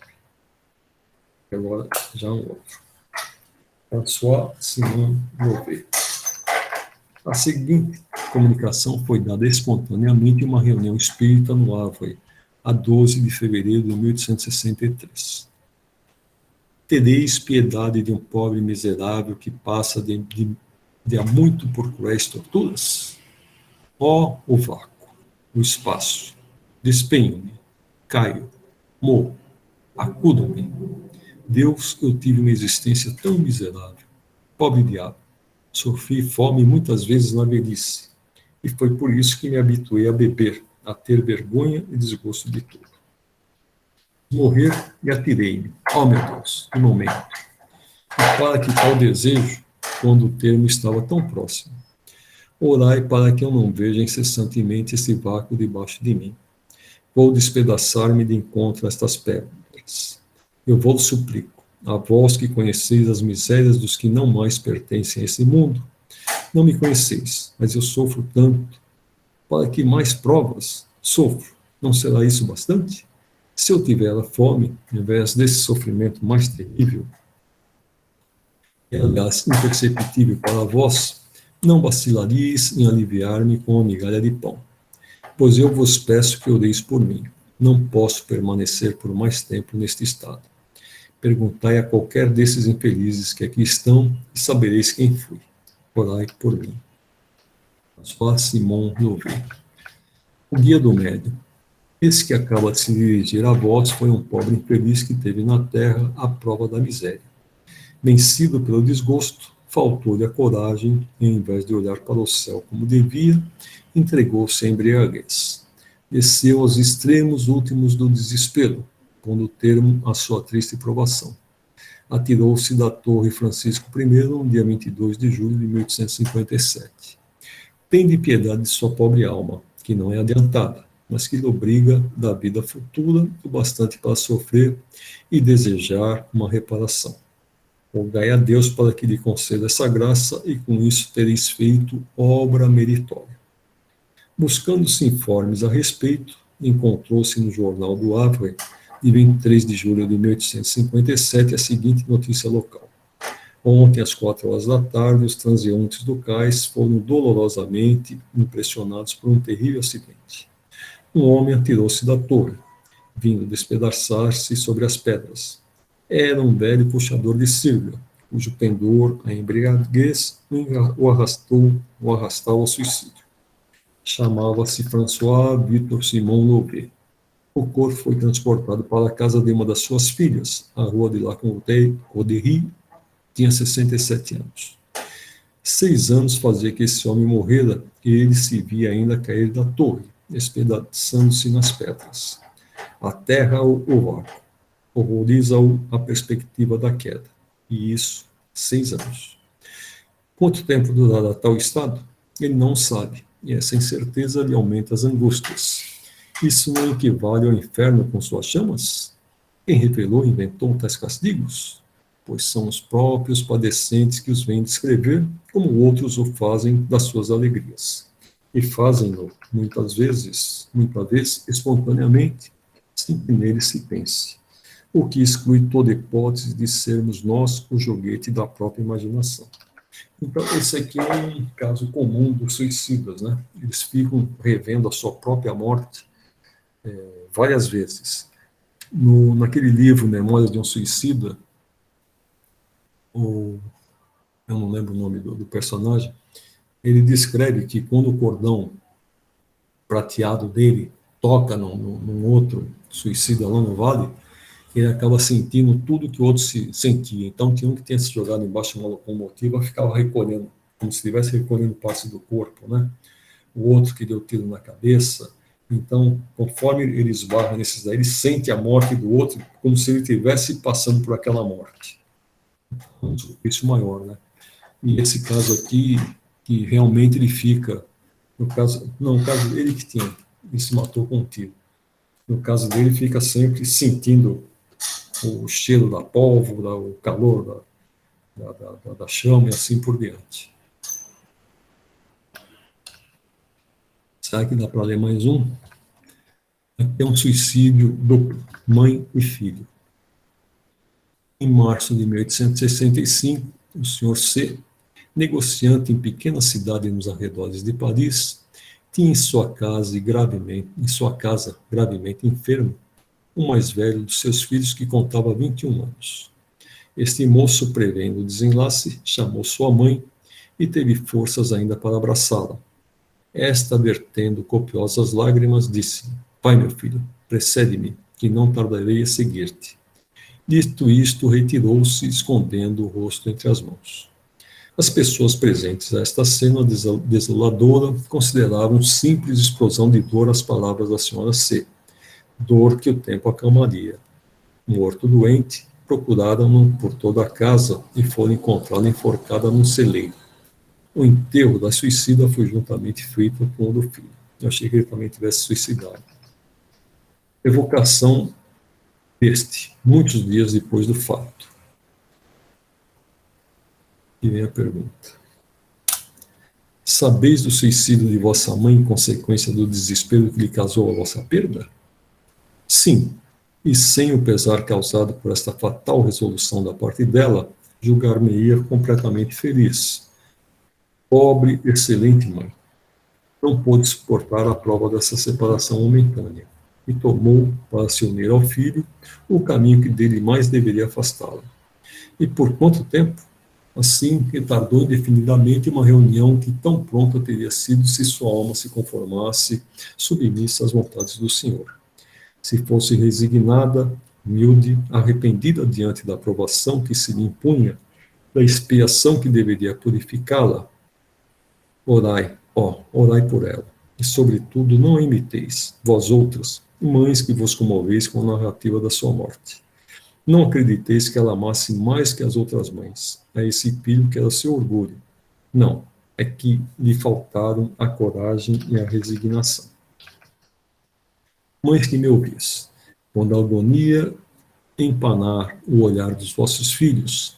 S2: Agora, já um outro. François Simon Louvet. A seguinte comunicação foi dada espontaneamente em uma reunião espírita no Havre, a 12 de fevereiro de 1863. Tereis piedade de um pobre miserável que passa de há muito por cruéis torturas? Ó, o vácuo, o espaço, despenho-me, caio, morro, acudam-me. Deus, eu tive uma existência tão miserável, pobre diabo, sofri fome muitas vezes na velhice, e foi por isso que me habituei a beber, a ter vergonha e desgosto de tudo. Morrer e atirei-me, ó meu Deus, no momento. E para que tal desejo, quando o termo estava tão próximo? Orai para que eu não veja incessantemente esse vácuo debaixo de mim. Vou despedaçar-me de encontro a estas pedras. Eu vos suplico, a vós que conheceis as misérias dos que não mais pertencem a esse mundo, não me conheceis, mas eu sofro tanto. Para que mais provas sofro? Não será isso bastante? Se eu tiver a fome, ao invés desse sofrimento mais terrível, e aliás imperceptível para vós, não vacilareis em aliviar-me com uma migalha de pão. Pois eu vos peço que oreis por mim. Não posso permanecer por mais tempo neste estado. Perguntai a qualquer desses infelizes que aqui estão e sabereis quem fui. Orai por mim. François Simon Louvet. O guia do médium. Esse que acaba de se dirigir a vós foi um pobre infeliz que teve na terra a prova da miséria. Vencido pelo desgosto, faltou-lhe a coragem e, em vez de olhar para o céu como devia, entregou-se à embriaguez. Desceu aos extremos últimos do desespero, pondo termo à sua triste provação. Atirou-se da Torre Francisco I no dia 22 de julho de 1857. Tende piedade de sua pobre alma, que não é adiantada, mas que lhe obriga da vida futura o bastante para sofrer e desejar uma reparação. Rogai a Deus para que lhe conceda essa graça e com isso tereis feito obra meritória. Buscando-se informes a respeito, encontrou-se no Jornal do Havre, de 23 de julho de 1857, a seguinte notícia local. Ontem, às 4 horas da tarde, os transeuntes do cais foram dolorosamente impressionados por um terrível acidente. Um homem atirou-se da torre, vindo despedaçar-se sobre as pedras. Era um velho puxador de sirga, cujo pendor, a embriaguez, o arrastava ao suicídio. Chamava-se François Victor Simon Louvet. O corpo foi transportado para a casa de uma das suas filhas, a rua de La Corderie, tinha 67 anos. 6 anos fazia que esse homem morrera e ele se via ainda cair da torre, despedaçando-se nas pedras. A terra o vácuo. Horroriza-o a perspectiva da queda. E isso, 6 anos. Quanto tempo durará tal estado? Ele não sabe, e essa incerteza lhe aumenta as angústias. Isso não equivale ao inferno com suas chamas? Quem revelou e inventou tais castigos? Pois são os próprios padecentes que os vêm descrever, como outros o fazem das suas alegrias. E fazem-no, muitas vezes, espontaneamente, sem que nele se pense. O que exclui toda hipótese de sermos nós o joguete da própria imaginação. Então, esse aqui é um caso comum dos suicidas, né? Eles ficam revendo a sua própria morte várias vezes. Naquele livro, Memórias de um Suicida, eu não lembro o nome do personagem, ele descreve que quando o cordão prateado dele toca num outro suicida lá no vale, ele acaba sentindo tudo que o outro sentia. Então, tinha um que tinha se jogado embaixo de uma locomotiva, ficava recolhendo, como se estivesse recolhendo parte do corpo, né? O outro que deu tiro na cabeça. Então, conforme ele esbarra nesses daí, ele sente a morte do outro como se ele estivesse passando por aquela morte. Um suplício maior, né? E esse caso aqui, que realmente ele fica, no caso dele que tinha, ele se matou com um tiro. No caso dele, fica sempre sentindo o cheiro da pólvora, o calor da chama e assim por diante. Será que dá para ler mais um? Aqui é um suicídio duplo, mãe e filho. Em março de 1865, o senhor C., negociante em pequena cidade nos arredores de Paris, tinha em sua casa gravemente enfermo o mais velho dos seus filhos, que contava 21 anos. Este moço, prevendo o desenlace, chamou sua mãe e teve forças ainda para abraçá-la. Esta, vertendo copiosas lágrimas, disse: Pai, meu filho, precede-me, que não tardarei a seguir-te. Dito isto, retirou-se, escondendo o rosto entre as mãos. As pessoas presentes a esta cena desoladora consideravam simples explosão de dor as palavras da senhora C., dor que o tempo acalmaria. Morto doente, procuraram-no por toda a casa e foram encontrá-la enforcada num celeiro. O enterro da suicida foi juntamente feito com o do filho. Eu achei que ele também tivesse suicidado. Evocação deste, muitos dias depois do fato. E vem a pergunta. Sabeis do suicídio de vossa mãe em consequência do desespero que lhe causou a vossa perda? Sim, e sem o pesar causado por esta fatal resolução da parte dela, julgar-me-ia completamente feliz. Pobre, excelente mãe. Não pôde suportar a prova dessa separação momentânea e tomou, para se unir ao filho, o caminho que dele mais deveria afastá-la. E por quanto tempo? Assim, retardou indefinidamente uma reunião que tão pronta teria sido se sua alma se conformasse, submissa às vontades do Senhor. Se fosse resignada, humilde, arrependida diante da aprovação que se lhe impunha, da expiação que deveria purificá-la, orai, orai por ela. E, sobretudo, não a imiteis, vós outras, mães que vos comoveis com a narrativa da sua morte. Não acrediteis que ela amasse mais que as outras mães, a esse filho que era seu orgulho. Não, é que lhe faltaram a coragem e a resignação. Mães que me ouvis, quando a agonia empanar o olhar dos vossos filhos,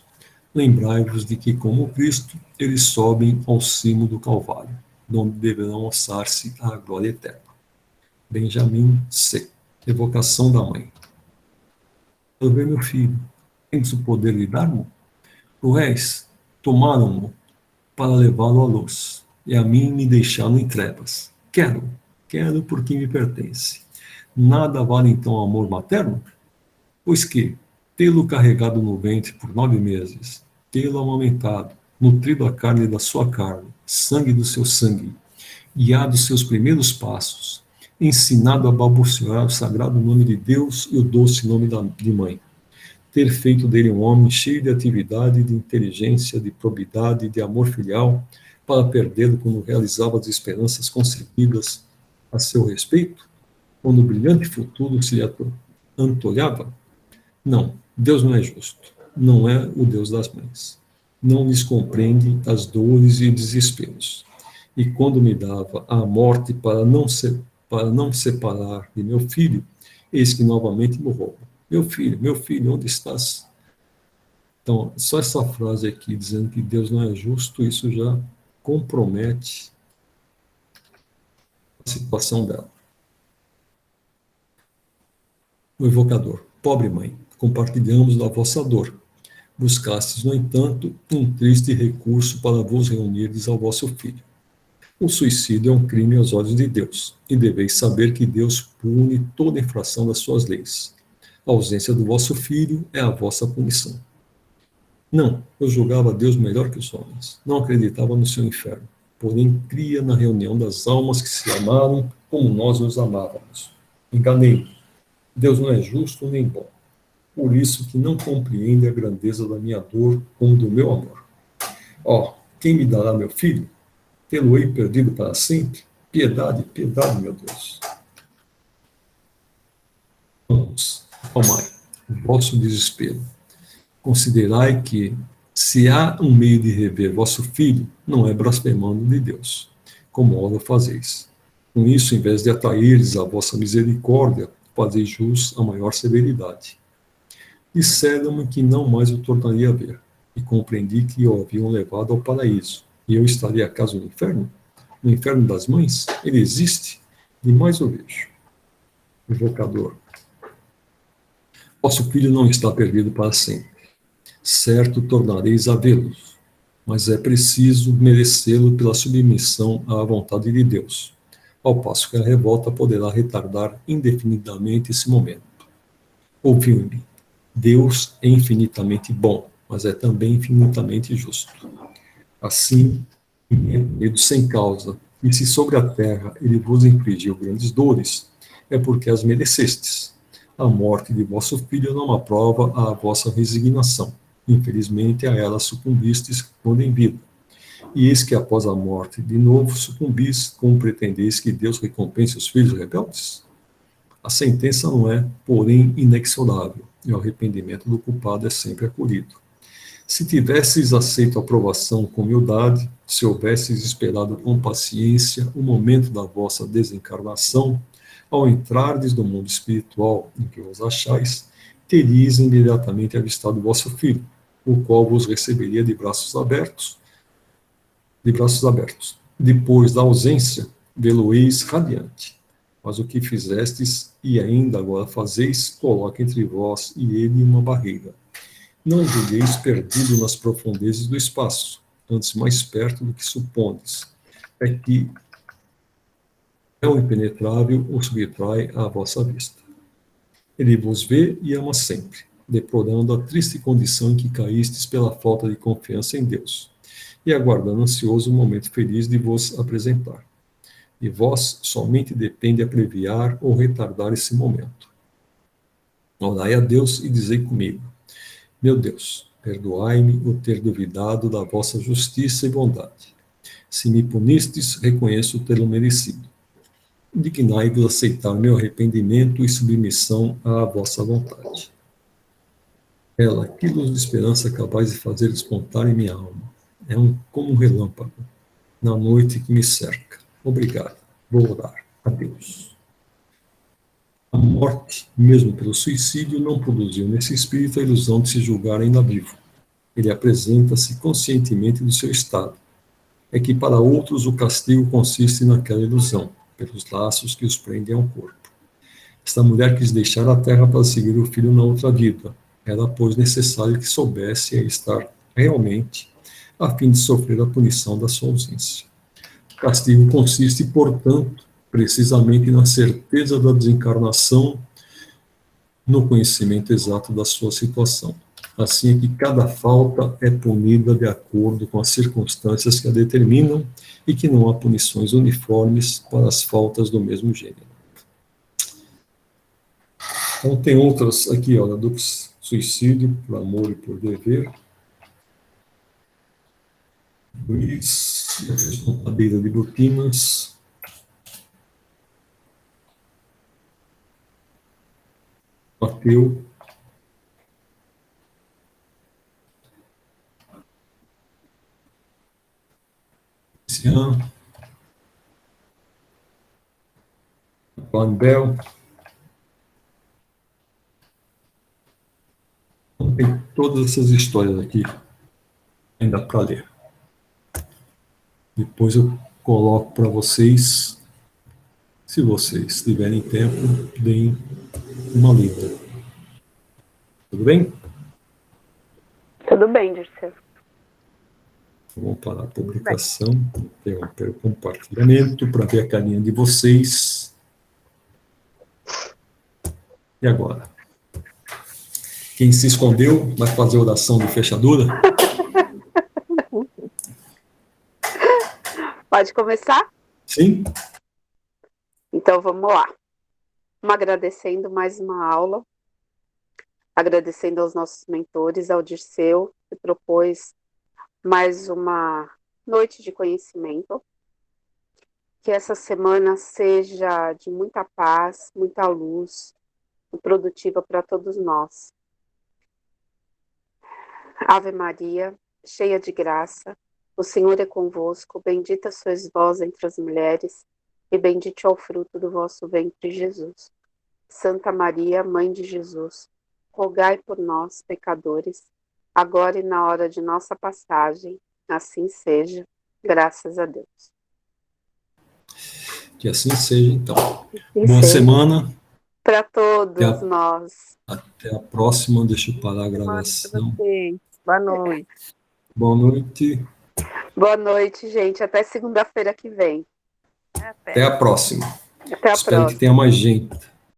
S2: lembrai-vos de que, como Cristo, eles sobem ao cimo do Calvário, onde deverão alçar-se à glória eterna. Benjamin C. Evocação da mãe. Eu ver meu filho, tens o poder de dar-mo? Cruéis, tomaram-mo para levá-lo à luz, e a mim me deixaram em trevas. Quero porque me pertence. Nada vale então o amor materno? Pois que, tê-lo carregado no ventre por 9 meses, tê-lo amamentado, nutrido a carne da sua carne, sangue do seu sangue, guiado seus primeiros passos, ensinado a balbuciar o sagrado nome de Deus e o doce nome de mãe, ter feito dele um homem cheio de atividade, de inteligência, de probidade, de amor filial, para perdê-lo quando realizava as esperanças concebidas a seu respeito, quando o brilhante futuro se lhe antolhava? Não, Deus não é justo, não é o Deus das mães. Não lhes compreende as dores e desesperos. E quando me dava a morte para não separar de meu filho, eis que novamente me rouba. Meu filho, onde estás? Então, só essa frase aqui, dizendo que Deus não é justo, isso já compromete a situação dela. O evocador. Pobre mãe, compartilhamos da vossa dor. Buscastes, no entanto, um triste recurso para vos reunirdes ao vosso filho. O suicídio é um crime aos olhos de Deus, e deveis saber que Deus pune toda infração das suas leis. A ausência do vosso filho é a vossa punição. Não, eu julgava Deus melhor que os homens. Não acreditava no seu inferno. Porém, cria na reunião das almas que se amaram como nós os amávamos. Enganei-me. Deus não é justo nem bom. por isso que não compreende a grandeza da minha dor como do meu amor. Ó, quem me dará meu filho? Tê-lo-ei perdido para sempre? Piedade, piedade, meu Deus. Vamos, acalmai o vosso desespero. Considerai que, se há um meio de rever vosso filho, não é blasfemando de Deus, como ora fazeis. Com isso, em vez de atrair-lhes a vossa misericórdia, fazeis jus a maior severidade. Disseram-me que não mais o tornaria a ver, e compreendi que o haviam levado ao paraíso. E eu estaria acaso no inferno? No inferno das mães? Ele existe? Demais o vejo. Invocador. Vosso filho não está perdido para sempre. Certo tornareis a vê-los, mas é preciso merecê-lo pela submissão à vontade de Deus, ao passo que a revolta poderá retardar indefinidamente esse momento. Ouviu-me. Deus é infinitamente bom, mas é também infinitamente justo. Assim, medo sem causa, e se sobre a terra ele vos infligiu grandes dores, é porque as merecestes. A morte de vosso filho não aprova a vossa resignação. Infelizmente, a ela sucumbistes quando em vida. E eis que após a morte, de novo sucumbis, como pretendeis que Deus recompense os filhos rebeldes? A sentença não é, porém, inexorável, e o arrependimento do culpado é sempre acolhido. Se tivesseis aceito a aprovação com humildade, se houvesseis esperado com paciência o momento da vossa desencarnação, ao entrardes no mundo espiritual em que vos achais, teríeis imediatamente avistado vosso filho, o qual vos receberia de braços abertos. Depois da ausência, vê-lo-eis radiante. Mas o que fizestes e ainda agora fazeis, coloca entre vós e ele uma barreira. Não julgueis perdido nas profundezas do espaço, antes mais perto do que supondes. É que é o impenetrável o subtrai à vossa vista. Ele vos vê e ama sempre, deplorando a triste condição em que caístes pela falta de confiança em Deus, e aguardando ansioso o momento feliz de vos apresentar. E vós somente depende abreviar ou retardar esse momento. Orai a Deus e dizei comigo: meu Deus, perdoai-me o ter duvidado da vossa justiça e bondade. Se me punistes, reconheço tê-lo merecido. Dignai-vos aceitar meu arrependimento e submissão à vossa vontade. Ela, que luz de esperança capaz de fazer despontar em minha alma, é como um relâmpago na noite que me cerca. Obrigado. Vou orar a Deus. A morte, mesmo pelo suicídio, não produziu nesse espírito a ilusão de se julgar ainda vivo. Ele apresenta-se conscientemente do seu estado. É que para outros o castigo consiste naquela ilusão, pelos laços que os prendem ao corpo. Esta mulher quis deixar a terra para seguir o filho na outra vida. Era, pois, necessário que soubesse estar realmente, a fim de sofrer a punição da sua ausência. O castigo consiste, portanto, precisamente na certeza da desencarnação, no conhecimento exato da sua situação. Assim é que cada falta é punida de acordo com as circunstâncias que a determinam e que não há punições uniformes para as faltas do mesmo gênero. Então tem outras aqui, olha, do suicídio, por amor e por dever. Luiz, a beira de Burquinas. Mateu. Cristiano. Van Bell. Tem todas essas histórias aqui ainda para ler. Depois eu coloco para vocês, se vocês tiverem tempo, deem uma lida. Tudo bem?
S3: Tudo bem, Dirceu.
S2: Vamos parar a publicação, interromper o compartilhamento para ver a carinha de vocês. E agora? Quem se escondeu vai fazer oração de fechadura?
S3: Pode começar?
S2: Sim?
S3: Então vamos lá. Agradecendo mais uma aula. agradecendo aos nossos mentores, ao Dirceu, que propôs mais uma noite de conhecimento. Que essa semana seja de muita paz, muita luz e produtiva para todos nós. Ave Maria, cheia de graça, o Senhor é convosco, bendita sois vós entre as mulheres, e bendito é o fruto do vosso ventre, Jesus. Santa Maria, Mãe de Jesus, rogai por nós, pecadores, agora e na hora de nossa passagem, assim seja, graças a Deus.
S2: Que assim seja, então.
S3: Assim
S2: Boa
S3: seja.
S2: semana.
S3: Para todos nós.
S2: Até a próxima. Deixa eu parar a gravação.
S1: Boa noite.
S2: Boa noite.
S3: Boa noite, gente. Até segunda-feira que vem.
S2: Até a próxima.
S3: Até a
S2: Espero
S3: próxima.
S2: que tenha mais gente.